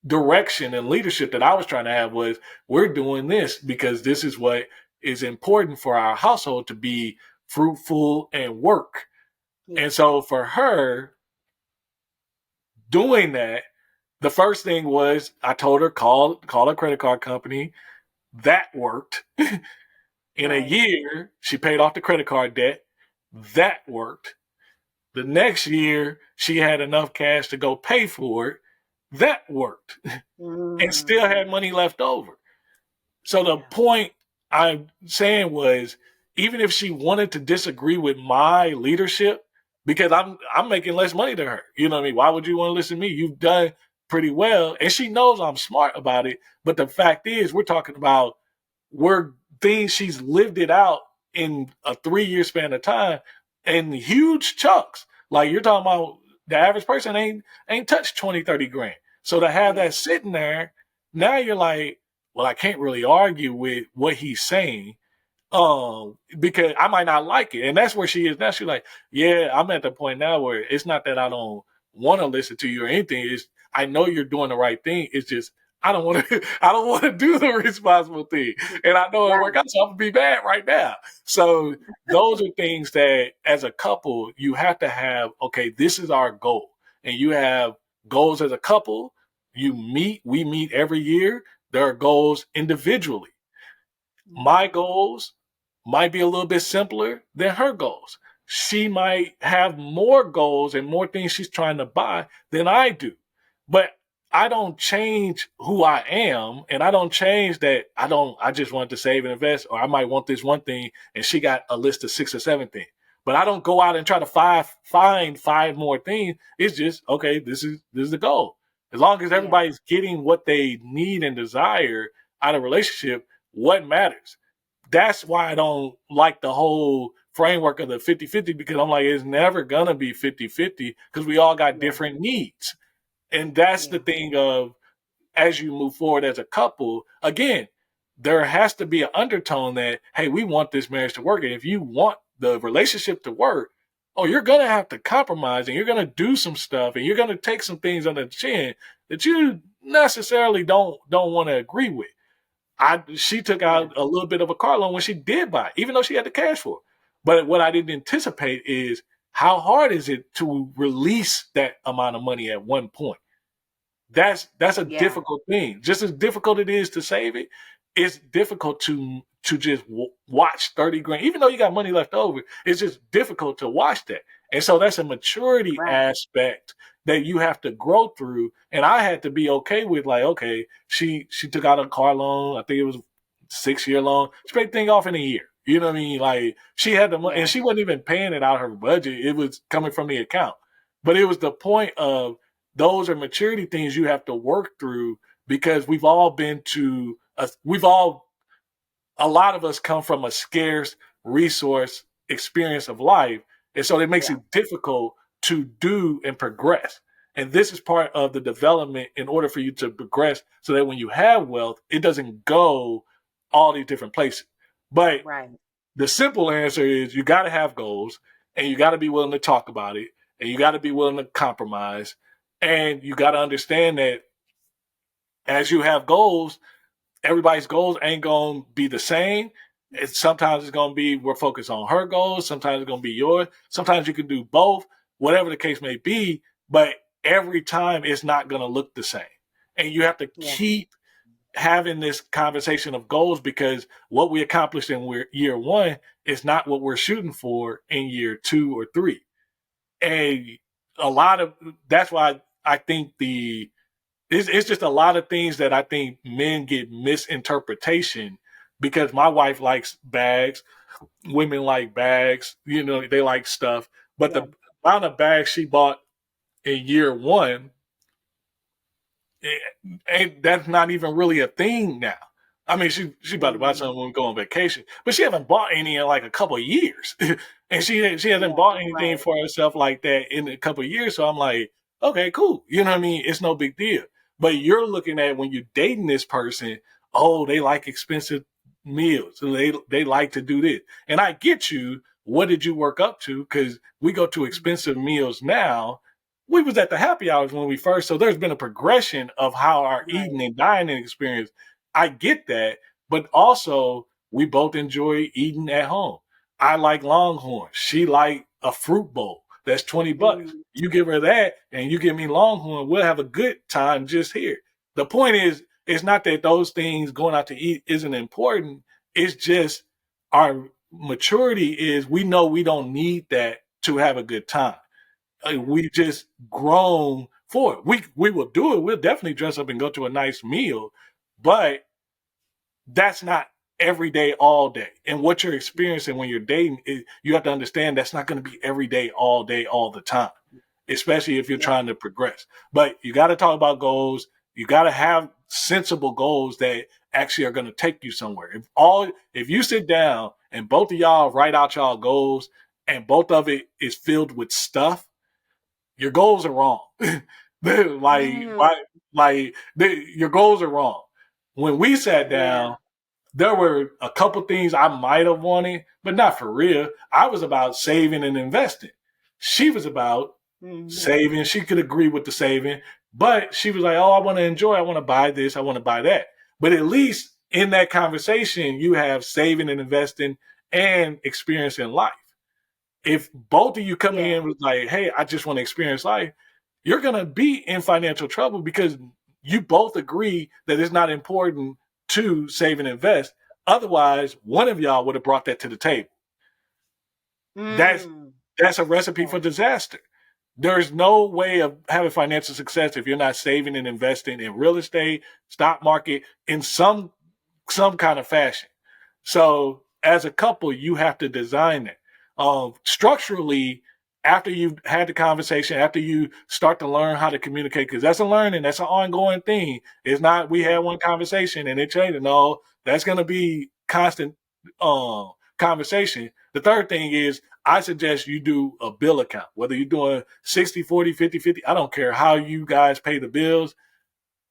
direction and leadership that I was trying to have. Was, we're doing this because this is what is important for our household to be fruitful and work. Yeah. And so for her doing that, the first thing was, I told her, call a credit card company. That worked. In a year, she paid off the credit card debt. That worked. The next year, she had enough cash to go pay for it. That worked. And still had money left over. So the point I'm saying was, even if she wanted to disagree with my leadership, because I'm making less money than her, you know what I mean? Why would you want to listen to me? You've done pretty well. And she knows I'm smart about it. But the fact is, we're talking about things she's lived it out in a 3-year span of time in huge chunks. Like, you're talking about the average person ain't touched 20, 30 grand. So to have that sitting there, now you're like, well, I can't really argue with what he's saying, because I might not like it. And that's where she is now. She's like, yeah, I'm at the point now where it's not that I don't want to listen to you or anything. It's, I know you're doing the right thing. It's just, I don't want to do the responsible thing. And I know it work out, so I'm gonna be bad right now. So those are things that as a couple, you have to have, okay, this is our goal. And you have goals as a couple. We meet every year. There are goals individually. My goals might be a little bit simpler than her goals. She might have more goals and more things she's trying to buy than I do. But I don't change who I am, and I don't change that I just want to save and invest, or I might want this one thing and she got a list of 6 or 7 things. But I don't go out and try to find 5 more things. It's just, okay, this is the goal. As long as Yeah. everybody's getting what they need and desire out of a relationship, what matters? That's why I don't like the whole framework of the 50-50, because I'm like, it's never gonna be 50-50 because we all got Yeah. different needs. And that's the Yeah. thing of, as you move forward as a couple, again, there has to be an undertone that, hey, we want this marriage to work. And if you want the relationship to work, oh, you're going to have to compromise and you're going to do some stuff and you're going to take some things on the chin that you necessarily don't want to agree with. She took Yeah. out a little bit of a car loan when she did buy it, even though she had the cash for it. But what I didn't anticipate is how hard is it to release that amount of money at one point. That's a Yeah. difficult thing. Just as difficult it is to save it, it's difficult to just watch 30 grand, even though you got money left over. It's just difficult to watch that, and so that's a maturity Right. aspect that you have to grow through. And I had to be okay with, like, okay, she took out a car loan. I think it was 6 year loan. She paid the thing off in a year. You know what I mean? Like, she had the money, and Yeah. she wasn't even paying it out of her budget. It was coming from the account. But it was the point of, those are maturity things you have to work through, because we've all been to a lot of us come from a scarce resource experience of life. And so it makes Yeah. it difficult to do and progress. And this is part of the development in order for you to progress, so that when you have wealth, it doesn't go all these different places. But Right. the simple answer is, you got to have goals, and you got to be willing to talk about it, and you got to be willing to compromise, and you got to understand that as you have goals, everybody's goals ain't going to be the same. Sometimes it's going to be, we're focused on her goals. Sometimes it's going to be yours. Sometimes you can do both, whatever the case may be. But every time it's not going to look the same. And you have to Yeah. keep having this conversation of goals, because what we accomplished in year one is not what we're shooting for in year 2 or 3. And a lot of that's why I think it's just a lot of things that I think men get misinterpretation, because my wife likes bags, women like bags, they like stuff. But Yeah. the amount of bags she bought in year one, that's not even really a thing now. I mean, she about to buy Mm-hmm. something when we go on vacation, but she hasn't bought any in like a couple of years, and she hasn't Yeah. bought anything Right. for herself like that in a couple of years. So I'm like, okay, cool. You know what I mean? It's no big deal. But you're looking at, when you're dating this person, oh, they like expensive meals, so they like to do this, and I get you. What did you work up to? Because we go to expensive meals now. We was at the happy hours when we first, so there's been a progression of how our Right. eating and dining experience. I get that, but also we both enjoy eating at home. I like Longhorn. She like a fruit bowl. That's $20. Mm-hmm. You give her that, and you give me Longhorn. We'll have a good time just here. The point is, it's not that those things going out to eat isn't important. It's just our maturity is, we know we don't need that to have a good time. We just grown for it. We will do it. We'll definitely dress up and go to a nice meal, but that's not every day, all day. And what you're experiencing when you're dating, you have to understand that's not going to be every day, all the time, especially if you're Yeah. trying to progress. But you got to talk about goals. You got to have sensible goals that actually are going to take you somewhere. If you sit down and both of y'all write out y'all goals, and both of it is filled with stuff, your goals are wrong. like, Mm-hmm. your goals are wrong. When we sat Yeah. down, there were a couple things I might have wanted, but not for real. I was about saving and investing. She was about Mm-hmm. saving. She could agree with the saving, but she was like, oh, I want to enjoy. I want to buy this. I want to buy that. But at least in that conversation, you have saving and investing and experiencing life. If both of you come Yeah. in with like, hey, I just want to experience life, you're going to be in financial trouble, because you both agree that it's not important to save and invest. Otherwise, one of y'all would have brought that to the table. That's Mm. that's a recipe Yeah. for disaster. There's no way of having financial success if you're not saving and investing in real estate, stock market, in some kind of fashion. So as a couple, you have to design it structurally. After you've had the conversation, after you start to learn how to communicate, because that's a learning, that's an ongoing thing. It's not we had one conversation and it changed. No, that's going to be constant conversation. The third thing is I suggest you do a bill account, whether you're doing 60, 40, 50, 50. I don't care how you guys pay the bills.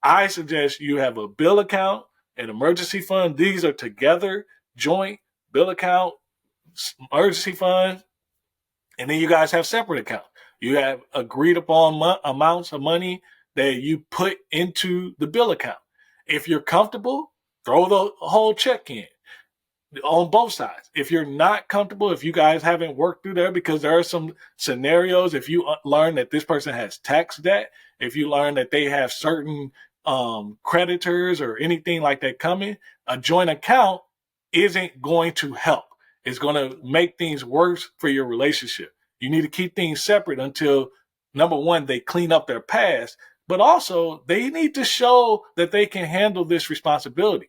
I suggest you have a bill account, an emergency fund. These are together, joint bill account, emergency fund, and then you guys have separate accounts. You have agreed upon amounts of money that you put into the bill account. If you're comfortable, throw the whole check in on both sides. If you're not comfortable, if you guys haven't worked through there, because there are some scenarios, if you learn that this person has tax debt, if you learn that they have certain creditors or anything like that coming, a joint account isn't going to help. It's going to make things worse for your relationship. You need to keep things separate until, number one, they clean up their past, but also they need to show that they can handle this responsibility.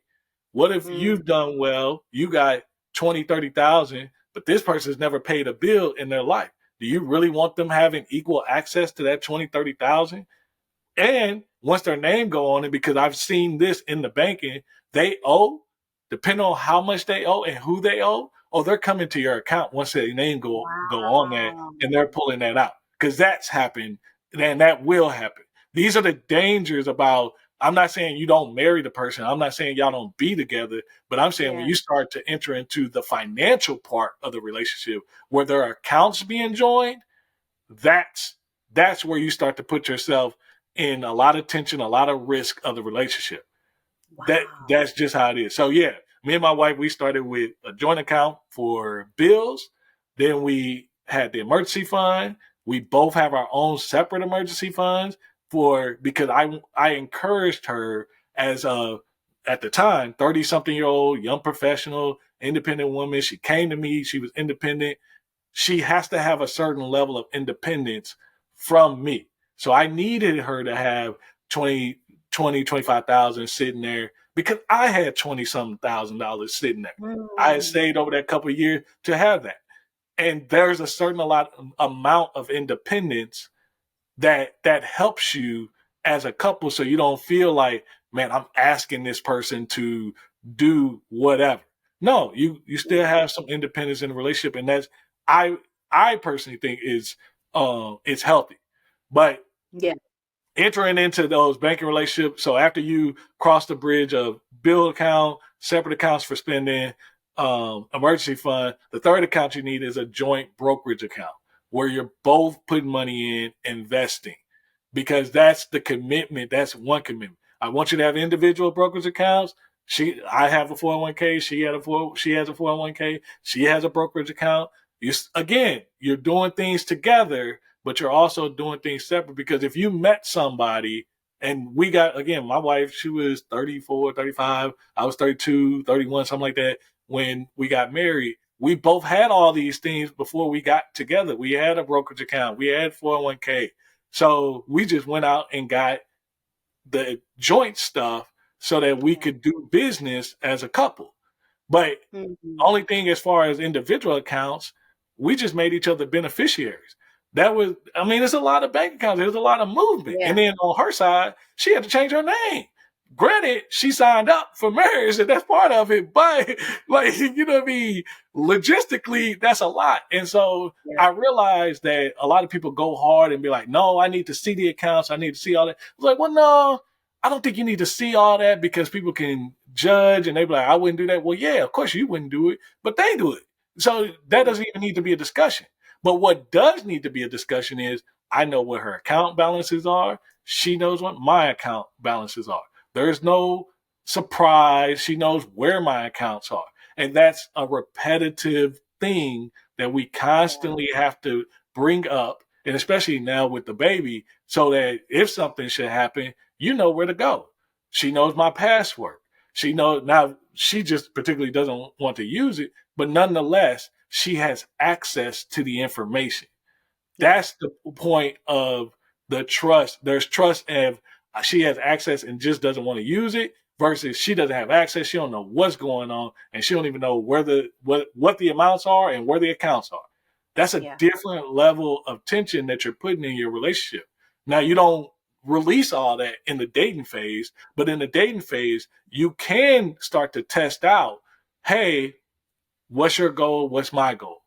What if you've done well, you got 20, 30,000, but this person's never paid a bill in their life? Do you really want them having equal access to that 20, 30,000? And once their name go on it, because I've seen this in the banking, they owe, depending on how much they owe and who they owe, or they're coming to your account once their name go on that, Wow. and they're pulling that out. Because that's happened, and that will happen. These are the dangers about, I'm not saying you don't marry the person. I'm not saying y'all don't be together, but I'm saying when you start to enter into the financial part of the relationship where there are accounts being joined, that's where you start to put yourself in a lot of tension, a lot of risk of the relationship. Wow. That's just how it is. So yeah, me and my wife, we started with a joint account for bills. Then we had the emergency fund. We both have our own separate emergency funds because I encouraged her as a, at the time, 30 something year old young professional, independent woman. She came to me, she was independent. She has to have a certain level of independence from me. So I needed her to have 25,000 sitting there because I had 20 something $1,000 sitting there. I had saved over that couple of years to have that. And there's a certain amount of independence that helps you as a couple, so you don't feel like, man, I'm asking this person to do whatever. No, you still have some independence in the relationship, and that's I I personally think is it's healthy. But Yeah. entering into those banking relationships, so after you cross the bridge of bill account, separate accounts for spending, emergency fund, the third account you need is a joint brokerage account where you're both putting money in, investing, because that's the commitment. That's one commitment. I want you to have individual brokerage accounts. I have a 401k. She has a 401k. She has a brokerage account. You're doing things together, but you're also doing things separate, because if you met somebody, and we got, again, my wife, she was 34, 35. I was 32, 31, something like that. When we got married, we both had all these things before we got together. We had a brokerage account. We had 401k. So we just went out and got the joint stuff so that we could do business as a couple. But only thing, as far as individual accounts, we just made each other beneficiaries. That was, I mean, there's a lot of bank accounts. There's a lot of movement. Yeah. And then on her side, she had to change her name. Granted, she signed up for marriage, and that's part of it. But, like, you know what I mean? Logistically, that's a lot. And so I realized that a lot of people go hard and be like, no, I need to see the accounts. I need to see all that. I was like, well, no, I don't think you need to see all that, because people can judge and they be like, I wouldn't do that. Well, yeah, of course you wouldn't do it, but they do it. So that doesn't even need to be a discussion. But what does need to be a discussion is, I know what her account balances are. She knows what my account balances are. There's no surprise. She knows where my accounts are. And that's a repetitive thing that we constantly have to bring up. And especially now with the baby, so that if something should happen, you know where to go. She knows my password. She knows, now she just particularly doesn't want to use it, but nonetheless, she has access to the information. That's the point of the trust. There's trust if she has access and just doesn't want to use it versus she doesn't have access. She don't know what's going on and she don't even know where what the amounts are and where the accounts are. That's a different level of tension that you're putting in your relationship. Now you don't release all that in the dating phase, but in the dating phase, you can start to test out, hey, what's your goal? What's my goal?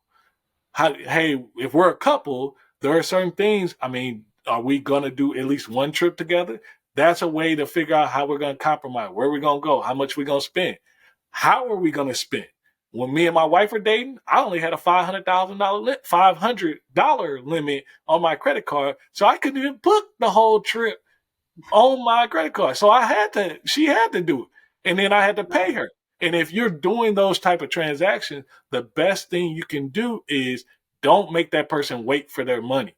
Hey, if we're a couple, there are certain things. I mean, are we going to do at least one trip together? That's a way to figure out how we're going to compromise, where we're going to go, how much we're going to spend. How are we going to spend? When me and my wife were dating, I only had a $500 limit on my credit card, so I couldn't even book the whole trip on my credit card. So she had to do it. And then I had to pay her. And if you're doing those type of transactions, the best thing you can do is don't make that person wait for their money.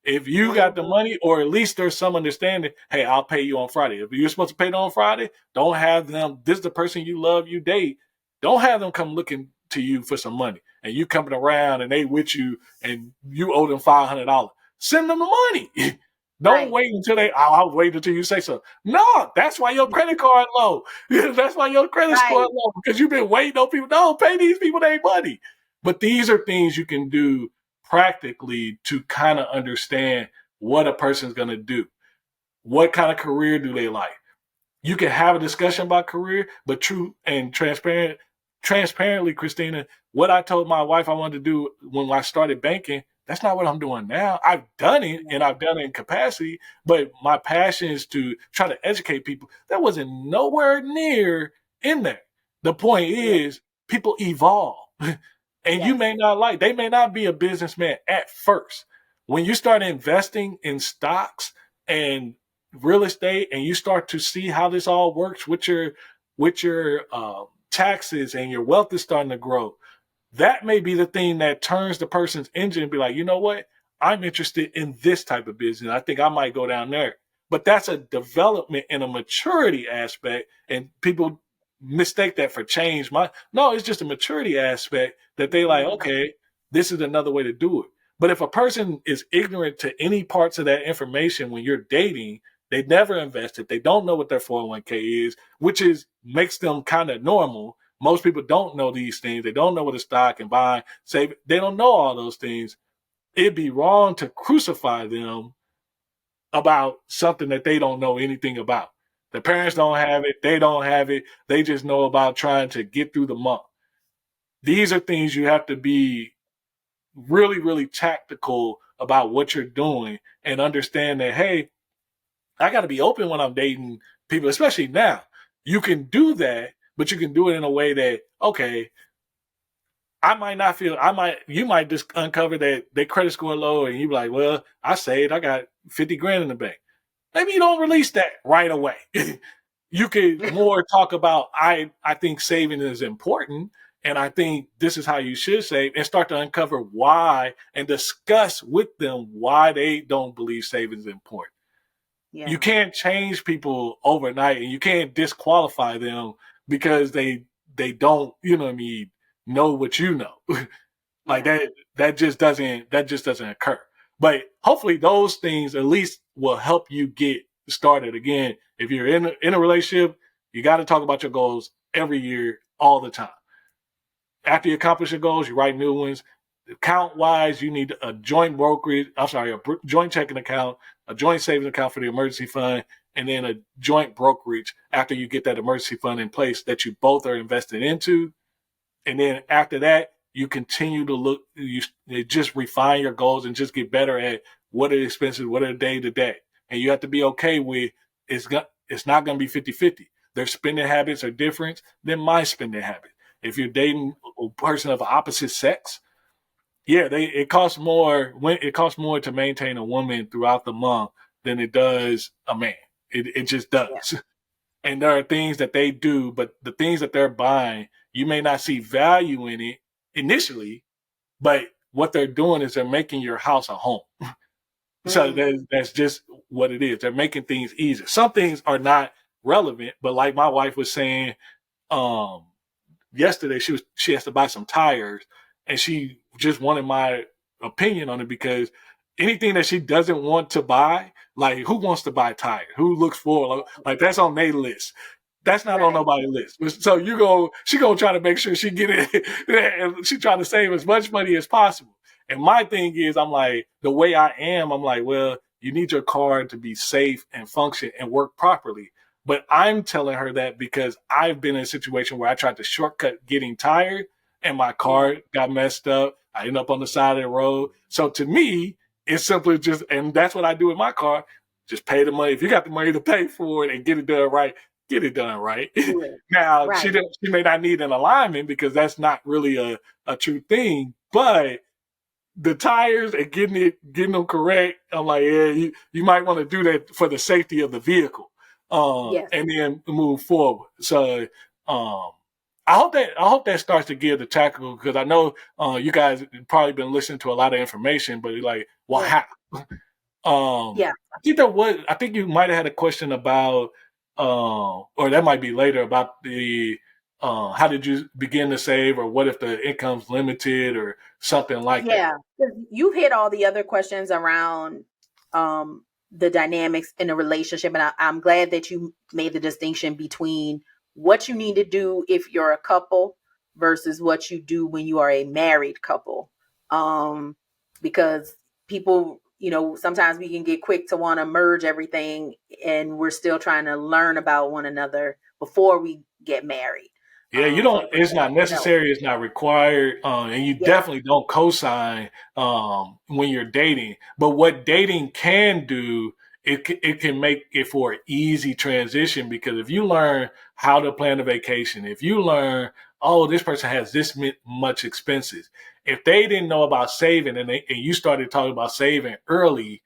If you got the money, or at least there's some understanding, hey, I'll pay you on Friday. If you're supposed to pay it on Friday, don't have them, this is the person you love, you date. Don't have them come looking to you for some money and you coming around and they with you and you owe them $500. Send them the money. Don't wait until I'll wait until you say so. No, that's why your credit card low. That's why your credit score low, because you've been waiting on people. No, pay these people their money. But these are things you can do practically to kind of understand what a person's going to do. What kind of career do they like? You can have a discussion about career, but true and transparently, Christina, what I told my wife I wanted to do when I started banking, that's not what I'm doing now. I've done it and I've done it in capacity, but my passion is to try to educate people. That wasn't nowhere near in there. The point is people evolve and you may not they may not be a businessman at first. When you start investing in stocks and real estate and you start to see how this all works with your taxes and your wealth is starting to grow, that may be the thing that turns the person's engine and be like, you know what? I'm interested in this type of business. I think I might go down there. But that's a development and a maturity aspect. And people mistake that for change. No, it's just a maturity aspect that they like, okay, this is another way to do it. But if a person is ignorant to any parts of that information when you're dating, they never invested, they don't know what their 401k is, which makes them kind of normal. Most people don't know these things. They don't know what a stock and buy, save. They don't know all those things. It'd be wrong to crucify them about something that they don't know anything about. The parents don't have it. They don't have it. They just know about trying to get through the month. These are things you have to be really, really tactical about what you're doing and understand that, hey, I got to be open when I'm dating people, especially now. You can do that, but you can do it in a way that, okay, you might just uncover that their credit score low and you be like, well, I saved, I got 50 grand in the bank. Maybe you don't release that right away. You could more talk about, I think saving is important. And I think this is how you should save, and start to uncover why and discuss with them why they don't believe saving is important. Yeah. You can't change people overnight and you can't disqualify them because they don't, know what you know. Like that just doesn't occur. But hopefully those things at least will help you get started. Again, if you're in a relationship, you got to talk about your goals every year, all the time. After you accomplish your goals, you write new ones. Account wise, you need a joint joint checking account, a joint savings account for the emergency fund, and then a joint brokerage after you get that emergency fund in place that you both are invested into. And then after that, you continue to look, you just refine your goals and just get better at what are expenses, what are day to day. And you have to be okay with it's not going to be 50-50. Their spending habits are different than my spending habit. If you're dating a person of opposite sex, it costs more to maintain a woman throughout the month than it does a man. It just does. Yeah. And there are things that they do, but the things that they're buying, you may not see value in it initially, but what they're doing is they're making your house a home. So that's just what it is. They're making things easier. Some things are not relevant, but like my wife was saying, yesterday she has to buy some tires and she just wanted my opinion on it because anything that she doesn't want to buy, like who wants to buy tires? Who looks for like that's on their list. That's not on Right. nobody's list. So she gonna try to make sure she get it, and she trying to save as much money as possible. And my thing is, I'm like, the way I am, I'm like, well, you need your car to be safe and function and work properly. But I'm telling her that because I've been in a situation where I tried to shortcut getting tired and my Yeah. car got messed up. I ended up on the side of the road. So to me, it's simply just, and that's what I do with my car. Just pay the money. If you got the money to pay for it and get it done right, get it done right. Do it. Now Right. she may not need an alignment because that's not really a true thing, but the tires and getting them correct, I'm like, yeah, you might want to do that for the safety of the vehicle, Yes. and then move forward. So, I hope that starts to give the tactical, because I know you guys probably been listening to a lot of information, but you're like, well, Yeah. how? Yeah. I think you might have had a question about, or that might be later, about the how did you begin to save, or what if the income's limited, or something like that. Yeah. 'Cause you've hit all the other questions around the dynamics in a relationship. And I'm glad that you made the distinction between what you need to do if you're a couple versus what you do when you are a married couple. Because people, sometimes we can get quick to want to merge everything, and we're still trying to learn about one another before we get married. Yeah, you So don't. for It's that not to help. necessary. It's not required, and you Yeah. definitely don't co-sign when you're dating. But what dating can do, it can make it for an easy transition, because if you learn how to plan a vacation, if you learn, oh, this person has this much expenses. If they didn't know about saving, and you started talking about saving early,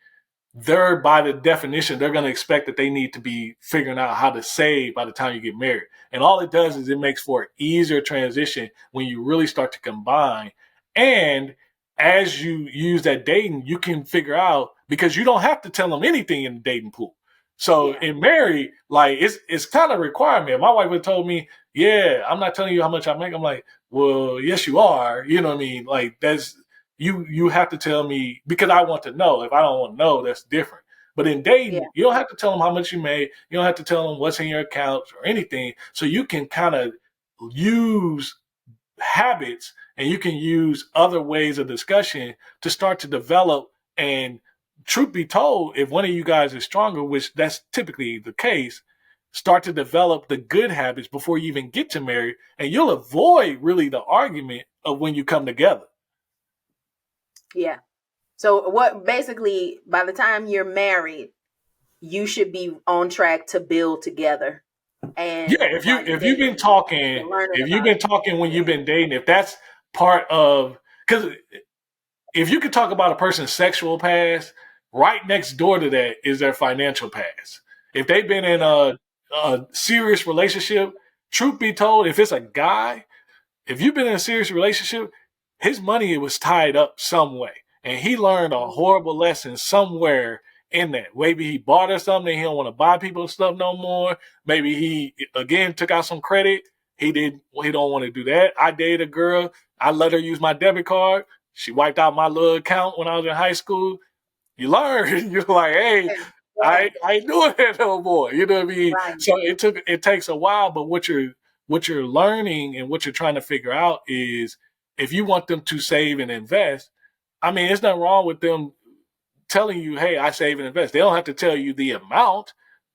they're, by the definition, they're going to expect that they need to be figuring out how to save by the time you get married. And all it does is it makes for an easier transition when you really start to combine. And as you use that dating, you can figure out, because you don't have to tell them anything in the dating pool. So Yeah. in married, like it's kind of a requirement. My wife would told me, yeah, I'm not telling you how much I make. I'm like, well, yes, you are. You know what I mean? Like that's, you have to tell me, because I want to know. If I don't want to know, that's different. But in Yeah. dating, you don't have to tell them how much you made. You don't have to tell them what's in your account or anything. So you can kind of use habits, and you can use other ways of discussion to start to develop. And truth be told, if one of you guys is stronger, which that's typically the case, start to develop the good habits before you even get to marry, and you'll avoid really the argument of when you come together. Yeah. So what basically, by the time you're married, you should be on track to build together. Yeah, And if you while you're if you've been dating, talking, you're learning if you've about been it. talking when you've Yeah. been dating, if that's part of, because if you could talk about a person's sexual past, right next door to that is their financial past. If they've been in Yeah. a serious relationship, truth be told, if it's a guy, if you've been in a serious relationship, his money was tied up some way, and he learned a horrible lesson somewhere in that. Maybe he bought her something, he don't want to buy people stuff no more. Maybe he again took out some credit. He don't want to do that. I dated a girl. I let her use my debit card. She wiped out my little account when I was in high school. You learn. You're like, hey, Yeah. Yeah. I ain't doing that no more. You know what I mean? Right. So it takes a while, but what you're learning and what you're trying to figure out is, if you want them to save and invest, I mean, there's nothing wrong with them telling you, hey, I save and invest. They don't have to tell you the amount,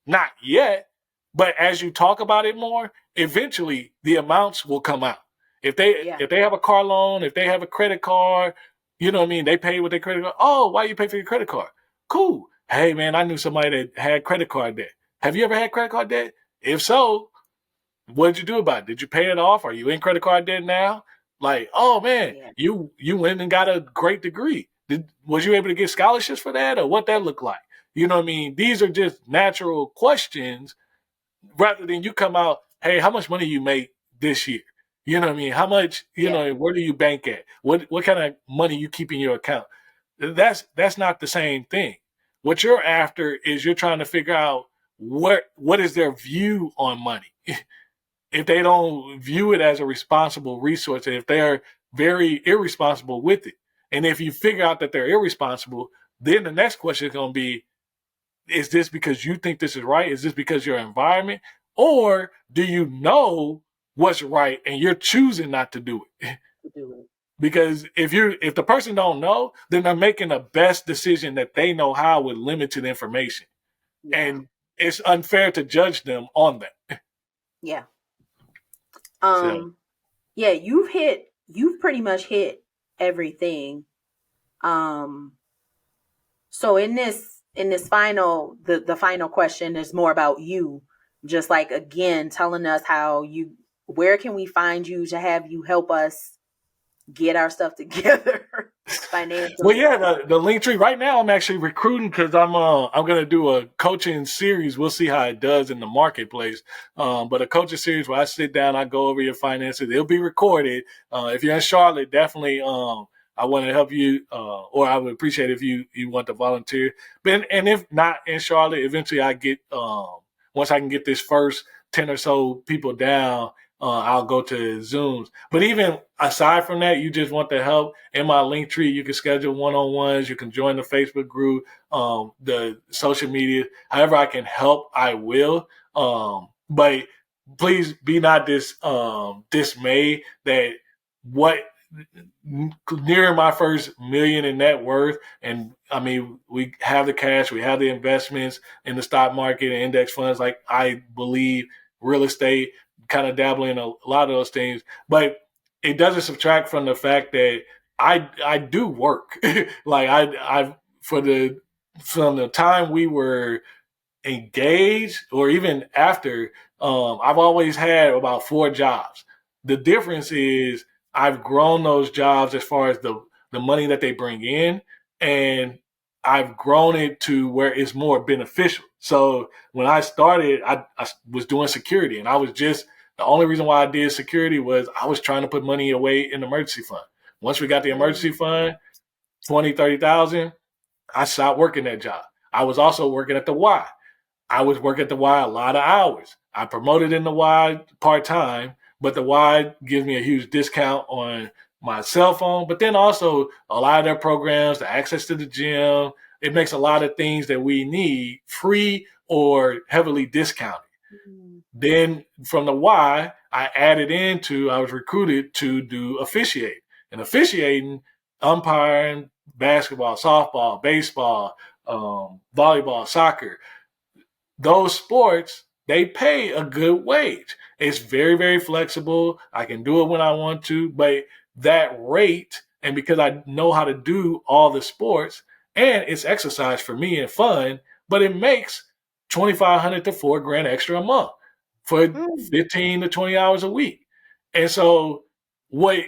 not yet. But as you talk about it more, eventually the amounts will come out. If they Yeah. if they have a car loan, if they have a credit card, you know what I mean? They pay with their credit card. Oh, why you pay for your credit card? Cool. Hey man, I knew somebody that had credit card debt. Have you ever had credit card debt? If so, what did you do about it? Did you pay it off? Are you in credit card debt now? Like, oh man, Yeah. you went and got a great degree. Was you able to get scholarships for that, or what that looked like? You know what I mean? These are just natural questions, rather than you come out, hey, how much money you make this year? You know what I mean? How much, Yeah. where do you bank at? What kind of money you keep in your account? That's not the same thing. What you're after is, you're trying to figure out what is their view on money. If they don't view it as a responsible resource, and if they're very irresponsible with it, and if you figure out that they're irresponsible, Then the next question is going to be, is this because you think this is right? Is this because your environment? Or do you know what's right and you're choosing not to do it? To do it. Because if the person don't know, then they're making the best decision that they know how with limited information. Yeah. And it's unfair to judge them on that. Yeah. So Yeah, you've pretty much hit everything. So in this final the final question is more about you, just like again telling us where can we find you to have you help us get our stuff together financially. well, yeah, the link tree right now. I'm actually recruiting because I'm gonna do a coaching series. We'll see how it does in the marketplace. But a coaching series where I sit down, I go over your finances. It'll be recorded. If you're in Charlotte, definitely. I want to help you, or I would appreciate if you want to volunteer. But and if not in Charlotte, eventually I get once I can get this first 10 or so people down. I'll go to Zooms. But even aside from that, you just want the help in my link tree. You can schedule one-on-ones. You can join the Facebook group, the social media. However I can help, I will. But please be not dismayed that what nearing my first million in net worth, and I mean we have the cash, we have the investments in the stock market and index funds. Like I believe real estate, kind of dabbling in a lot of those things, but it doesn't subtract from the fact that I do work. Like I from the time we were engaged or even after, I've always had about 4 jobs. The difference is I've grown those jobs as far as the money that they bring in, and I've grown it to where it's more beneficial. So when I started, I was doing security, and I was just the only reason why I did security was I was trying to put money away in the emergency fund. Once we got the emergency fund, 20, 30,000, I stopped working that job. I was also working at the Y. I was working at the Y a lot of hours. I promoted in the Y part time, but the Y gives me a huge discount on my cell phone. But then also a lot of their programs, the access to the gym, it makes a lot of things that we need free or heavily discounted. Mm. Then from the Y, I was recruited to do officiating. And officiating, umpiring, basketball, softball, baseball, volleyball, soccer, those sports, they pay a good wage. It's very, very flexible. I can do it when I want to, but that rate, and because I know how to do all the sports, and it's exercise for me and fun, but it makes 2,500 to $4,000 extra a month for 15 to 20 hours a week. And so what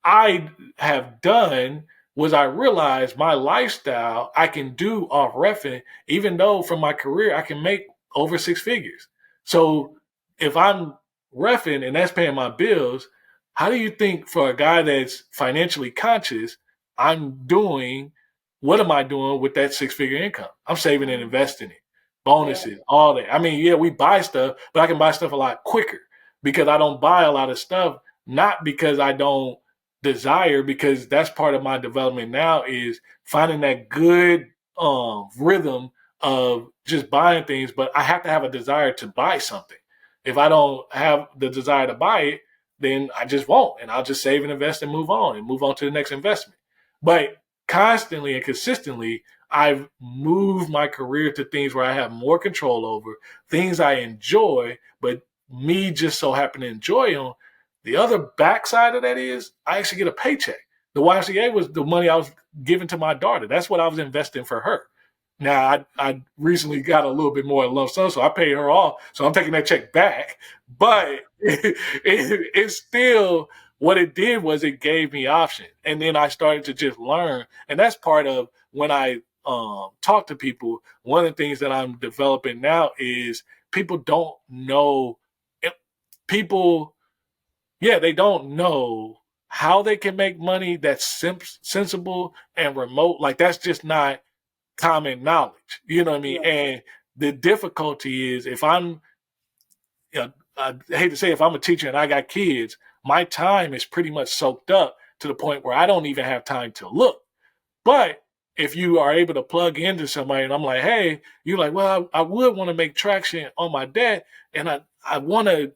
I have done was I realized my lifestyle I can do off reffing, even though from my career I can make over 6 figures. So if I'm reffing and that's paying my bills, how do you think for a guy that's financially conscious, what am I doing with that 6 figure income? I'm saving and investing it, bonuses, all that. I mean, yeah, we buy stuff, but I can buy stuff a lot quicker because I don't buy a lot of stuff, not because I don't desire, because that's part of my development now is finding that good rhythm of just buying things, but I have to have a desire to buy something. If I don't have the desire to buy it, then I just won't, and I'll just save and invest and move on to the next investment. But constantly and consistently, I've moved my career to things where I have more control over, things I enjoy, but me just so happen to enjoy them. The other backside of that is I actually get a paycheck. The YMCA was the money I was giving to my daughter. That's what I was investing for her. Now, I recently got a little bit more lump sum, so I paid her off. So I'm taking that check back. But it's still, what it did was it gave me options. And then I started to just learn. And that's part of when I talk to people. One of the things that I'm developing now is people don't know. People, yeah, they don't know how they can make money that's sensible and remote. Like that's just not common knowledge. You know what I mean? Yeah. And the difficulty is if I'm, I hate to say, if I'm a teacher and I got kids, my time is pretty much soaked up to the point where I don't even have time to look. But if you are able to plug into somebody and I'm like, hey, you're like, well, I would want to make traction on my debt and I want to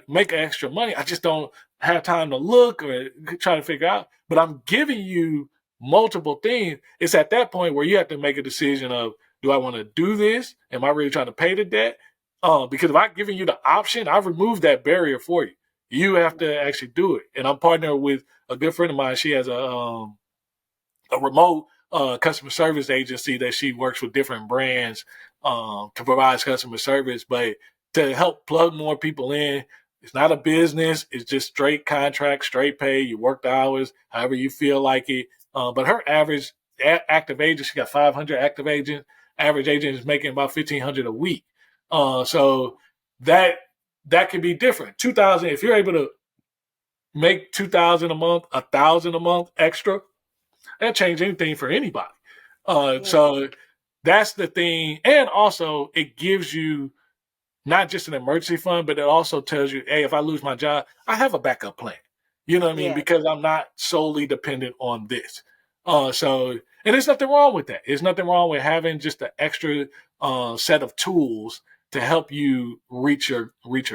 make extra money. I just don't have time to look or try to figure out. But I'm giving you multiple things. It's at that point where you have to make a decision of, do I want to do this? Am I really trying to pay the debt? Because if I'm giving you the option, I've removed that barrier for you. You have to actually do it. And I'm partnered with a good friend of mine. She has a remote customer service agency that she works with different brands to provide customer service, but to help plug more people in. It's not a business. It's just straight contract, straight pay. You work the hours however you feel like it. But her average active agent, she got 500 active agents. Average agent is making about 1,500 a week. So that can be different. 2,000. If you're able to make 2,000 a month, 1,000 a month extra, that change anything for anybody. So that's the thing. And also it gives you not just an emergency fund, but it also tells you, hey, if I lose my job, I have a backup plan. You know what I mean? Because I'm not solely dependent on this. And there's nothing wrong with that. There's nothing wrong with having just an extra set of tools to help you reach your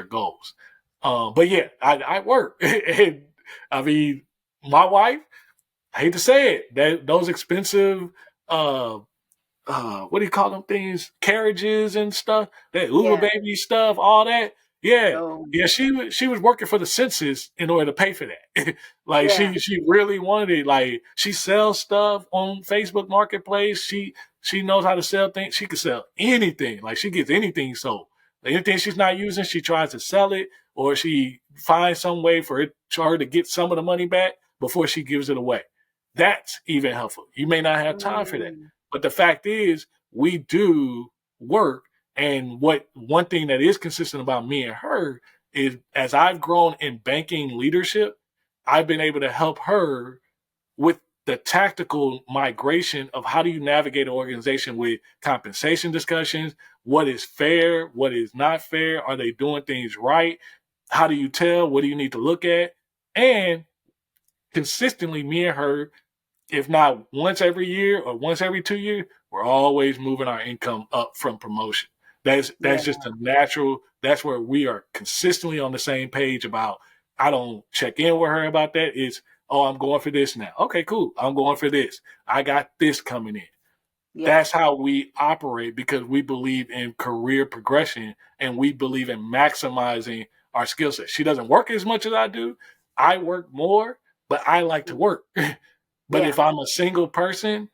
goals. But yeah, I work. And, I mean, my wife, I hate to say it, that those expensive what do you call them things? Carriages and stuff, that Uber baby stuff, all that. Yeah. Yeah, she was working for the census in order to pay for that. Like she really wanted it. Like she sells stuff on Facebook Marketplace. She knows how to sell things. She can sell anything. Like she gets anything sold. Anything she's not using, she tries to sell it, or she finds some way for her to get some of the money back before she gives it away. That's even helpful. You may not have time for that. But the fact is, we do work. And one thing that is consistent about me and her is, as I've grown in banking leadership, I've been able to help her with the tactical migration of how do you navigate an organization with compensation discussions, what is fair, what is not fair, are they doing things right, how do you tell, what do you need to look at, and consistently, me and her, if not once every year or once every 2 years, we're always moving our income up from promotion. That's just a natural. That's where we are consistently on the same page about. I don't check in with her about that. It's, oh, I'm going for this now. Okay, cool. I'm going for this. I got this coming in. That's how we operate, because we believe in career progression and we believe in maximizing our skill set. She doesn't work as much as I do. I work more, but I like to work. But if I'm a single person,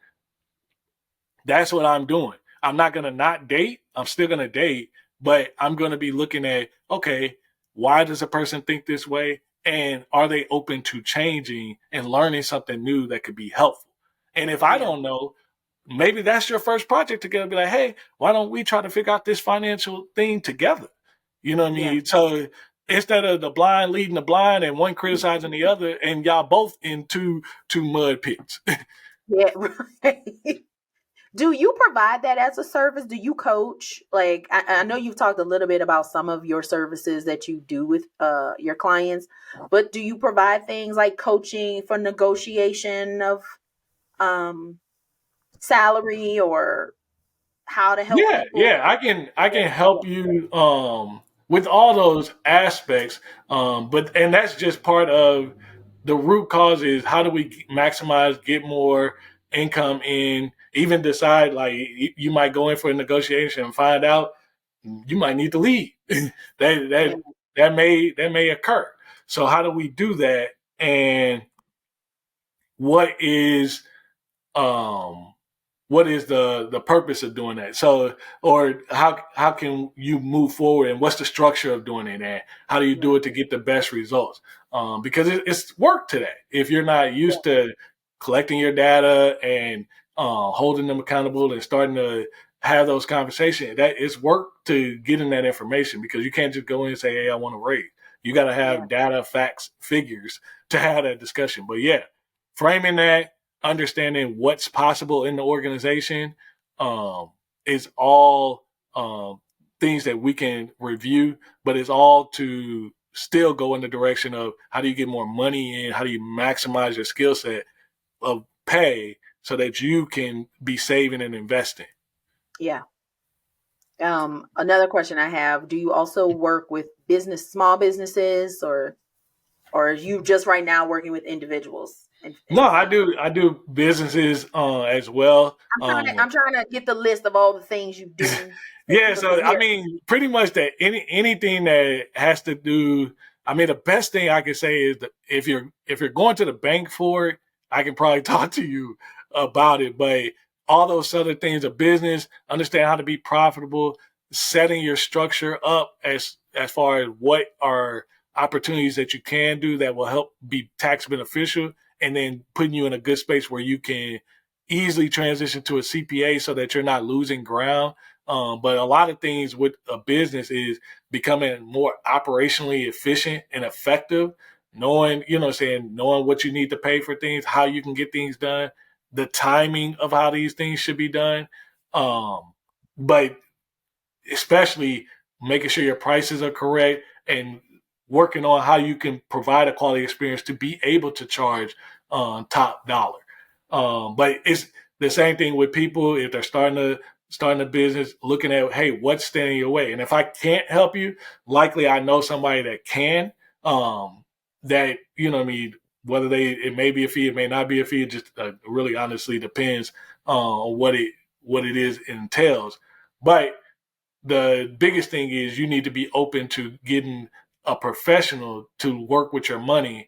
that's what I'm doing. I'm not going to not date. I'm still going to date, but I'm going to be looking at, okay, why does a person think this way? And are they open to changing and learning something new that could be helpful? And if I don't know, maybe that's your first project together. Be like, hey, why don't we try to figure out this financial thing together? You know what I mean? So instead of the blind leading the blind and one criticizing the other, and y'all both in two mud pits. Right. Do you provide that as a service? Do you coach? Like, I know you've talked a little bit about some of your services that you do with your clients, but do you provide things like coaching for negotiation of salary, or how to help people? I can help you with all those aspects. And that's just part of the root cause is, how do we maximize, get more income in, even decide, like, you might go in for a negotiation and find out you might need to leave. That may occur. So how do we do that? And what is um what is the purpose of doing that? So, or how can you move forward, and what's the structure of doing it, and how do you do it to get the best results? Because it's work to that. If you're not used to collecting your data and holding them accountable and starting to have those conversations, that it's work to getting that information, because you can't just go in and say, hey, I want to raise. You got to have data, facts, figures to have that discussion. But yeah, framing that, understanding what's possible in the organization is all things that we can review, but it's all to still go in the direction of, how do you get more money in? How do you maximize your skill set of pay so that you can be saving and investing. Yeah. Another question I have, do you also work with small businesses, or are you just right now working with individuals? No, I do businesses as well. I'm trying to get the list of all the things you do so Yeah, people so can I hear. mean, pretty much that anything that has to do. I mean, the best thing I can say is that if you're going to the bank for it, I can probably talk to you about it. But all those other things of business, understand how to be profitable, setting your structure up as far as what are opportunities that you can do that will help be tax beneficial, and then putting you in a good space where you can easily transition to a CPA so that you're not losing ground. But a lot of things with a business is becoming more operationally efficient and effective, knowing, knowing what you need to pay for things, how you can get things done, the timing of how these things should be done. But especially making sure your prices are correct and working on how you can provide a quality experience to be able to charge top dollar. But it's the same thing with people if they're starting a business, looking at, hey, what's standing in your way, and if I can't help you, likely I know somebody that can. That what I mean, whether it may be a fee, it may not be a fee. It just really honestly depends on what it is entails. But the biggest thing is you need to be open to getting a professional to work with your money.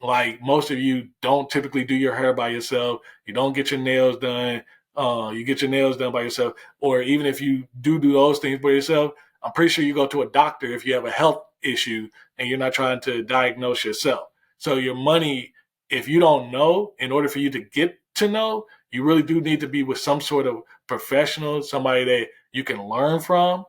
Like most of you don't typically do your hair by yourself. You don't get your nails done. You get your nails done by yourself. Or even if you do those things by yourself, I'm pretty sure you go to a doctor if you have a health issue and you're not trying to diagnose yourself. So your money, if you don't know, in order for you to get to know, you really do need to be with some sort of professional, somebody that you can learn from.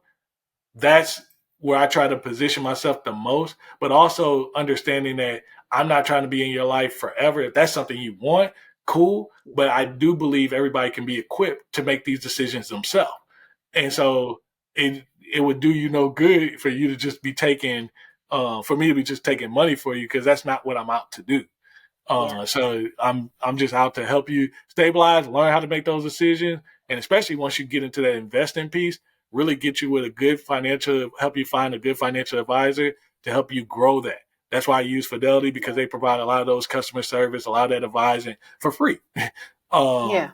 That's where I try to position myself the most, but also understanding that I'm not trying to be in your life forever. If that's something you want, cool. But I do believe everybody can be equipped to make these decisions themselves. And so it would do you no good for you to just be taking, for me to be just taking money for you, because that's not what I'm out to do. Yeah. So I'm just out to help you stabilize, learn how to make those decisions, and especially once you get into that investing piece, really get you with a good help you find a good financial advisor to help you grow that. That's why I use Fidelity, because they provide a lot of those customer service, a lot of that advising for free. Yeah.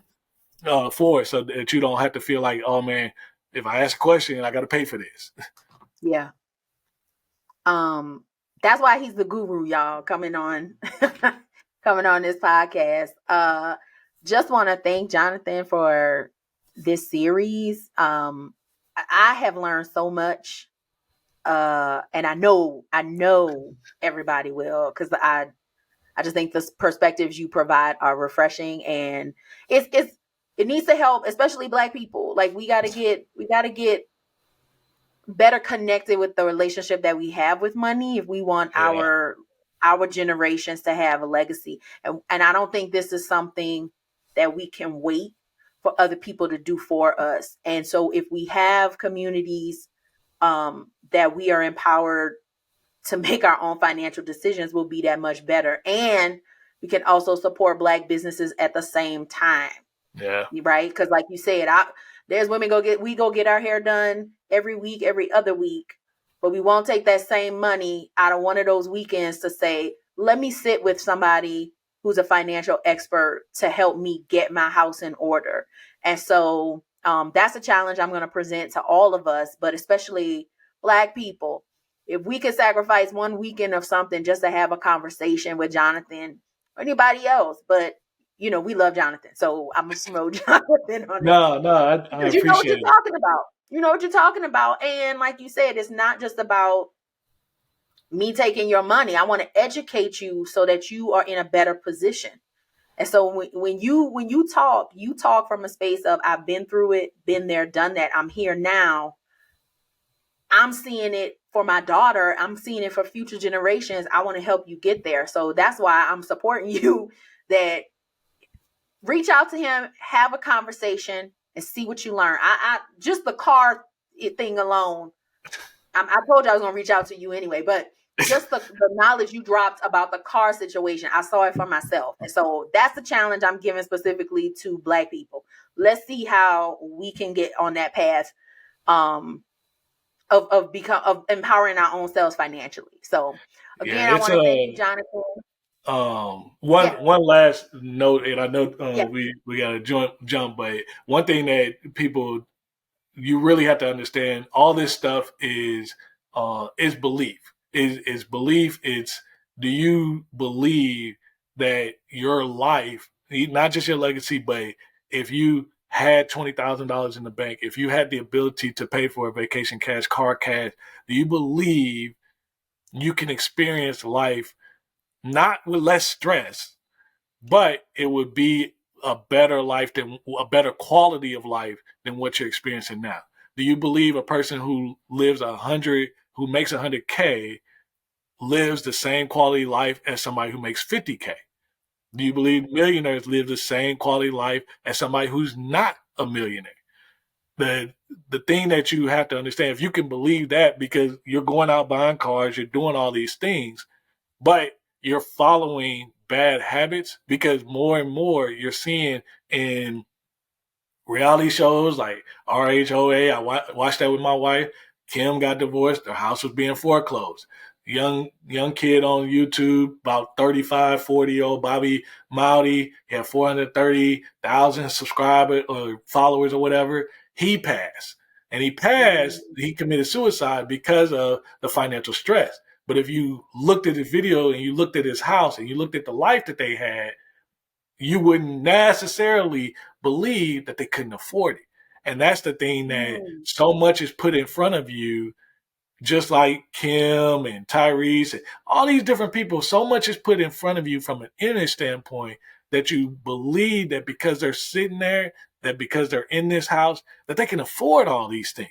um, for it, so that you don't have to feel like, oh man, if I ask a question, I got to pay for this. Yeah. That's why he's the guru, y'all, coming on coming on this podcast. Just want to thank Jonathan for this series. I have learned so much. And I know everybody will, because I just think the perspectives you provide are refreshing, and it needs to help, especially Black people. Like we gotta get better connected with the relationship that we have with money if we want Yeah, our generations to have a legacy. And I don't think this is something that we can wait for other people to do for us. And so if we have communities that we are empowered to make our own financial decisions, will be that much better. And we can also support Black businesses at the same time. yeah, Right? Because like you said, there's women we go get our hair done every week, every other week, but we won't take that same money out of one of those weekends to say, let me sit with somebody who's a financial expert to help me get my house in order. And so that's a challenge I'm going to present to all of us, but especially Black people. If we could sacrifice one weekend of something just to have a conversation with Jonathan or anybody else, but we love Jonathan, so I'm gonna promote Jonathan on this no, I because you know what appreciate you're it. talking about. You know what you're talking about, and like you said, it's not just about me taking your money. I want to educate you so that you are in a better position. And so when you talk from a space of I've been through it, been there, done that. I'm here now. I'm seeing it for my daughter. I'm seeing it for future generations. I want to help you get there. So that's why I'm supporting you. That reach out to him, have a conversation, and see what you learn. I just the car thing alone. I told you I was gonna reach out to you anyway, but just the knowledge you dropped about the car situation, I saw it for myself. And so that's the challenge I'm giving specifically to Black people. Let's see how we can get on that path of empowering our own selves financially. So again, I want to thank you, Jonathan. One last note, and I know Yeah. we got to jump, but one thing that people, you really have to understand, all this stuff is belief. Is belief. It's, do you believe that your life, not just your legacy, but if you had $20,000 in the bank, if you had the ability to pay for a vacation cash, car cash, do you believe you can experience life not with less stress, but it would be a better life, than a better quality of life than what you're experiencing now? Do you believe a person who lives who makes 100K lives the same quality life as somebody who makes 50K? Do you believe millionaires live the same quality life as somebody who's not a millionaire? The thing that you have to understand, if you can believe that, because you're going out buying cars, you're doing all these things, but you're following bad habits, because more and more you're seeing in reality shows like RHOA. I watched that with my wife. Kim got divorced. Their house was being foreclosed. Young kid on YouTube, about 35, 40-year-old Bobby Mowdy. He had 430,000 subscribers or followers or whatever. He passed. And he committed suicide because of the financial stress. But if you looked at his video and you looked at his house and you looked at the life that they had, you wouldn't necessarily believe that they couldn't afford it. And that's the thing, that so much is put in front of you, just like Kim and Tyrese and all these different people. So much is put in front of you from an internet standpoint that you believe that because they're sitting there, that because they're in this house, that they can afford all these things.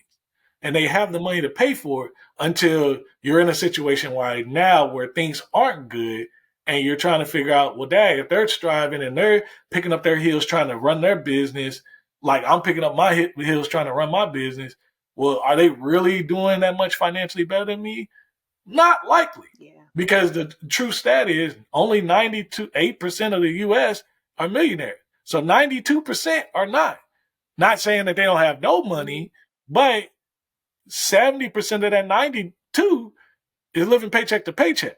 And they have the money to pay for it, until you're in a situation right now where things aren't good, and you're trying to figure out, well, dang, if they're striving and they're picking up their heels trying to run their business, like I'm picking up my heels trying to run my business, well, are they really doing that much financially better than me? Not likely. Yeah. Because the true stat is only 8% of the U.S. are millionaires. So 92% are not. Not saying that they don't have no money, but 70% of that 92 is living paycheck to paycheck.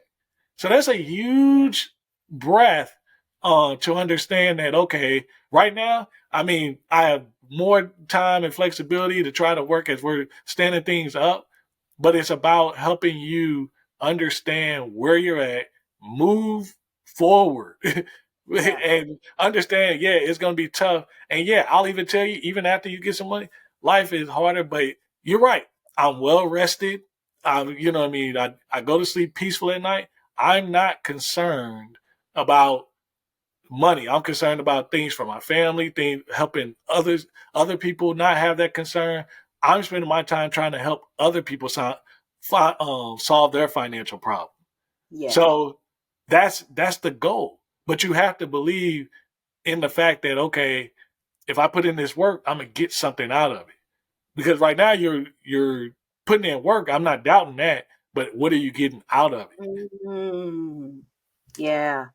So that's a huge breath to understand that, okay, right now, I mean, I have more time and flexibility to try to work as we're standing things up, but it's about helping you understand where you're at, move forward, and understand, yeah, it's going to be tough. And yeah, I'll even tell you, even after you get some money, life is harder, but you're right. I'm well rested. You know what I mean? I go to sleep peaceful at night. I'm not concerned about money. I'm concerned about things for my family, things helping other people not have that concern. I'm spending my time trying to help other people solve their financial problem. Yeah. So that's the goal. But you have to believe in the fact that, okay, if I put in this work, I'm gonna get something out of it. Because right now you're putting in work. I'm not doubting that, but what are you getting out of it? Mm-hmm. Yeah.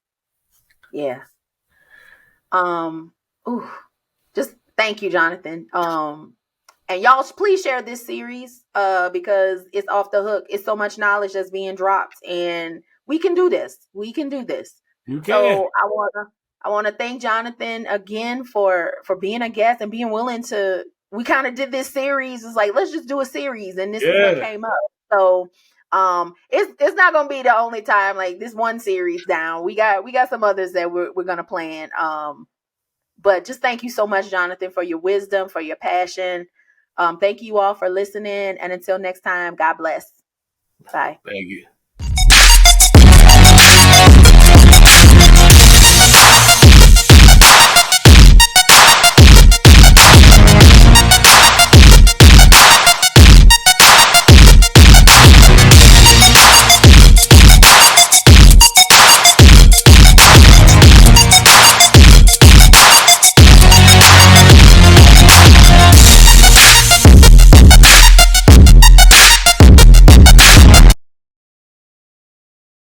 Yeah. Just thank you, Jonathan. And y'all please share this series because it's off the hook. It's so much knowledge that's being dropped, and we can do this. We can do this. You can. So I wanna thank Jonathan again for being a guest and being willing to. We kind of did this series. It's like, let's just do a series, and this is what came up. So it's not gonna be the only time, like this one series down. We got some others that we're gonna plan. But just thank you so much, Jonathan, for your wisdom, for your passion. Thank you all for listening, and until next time, God bless. Bye. Thank you.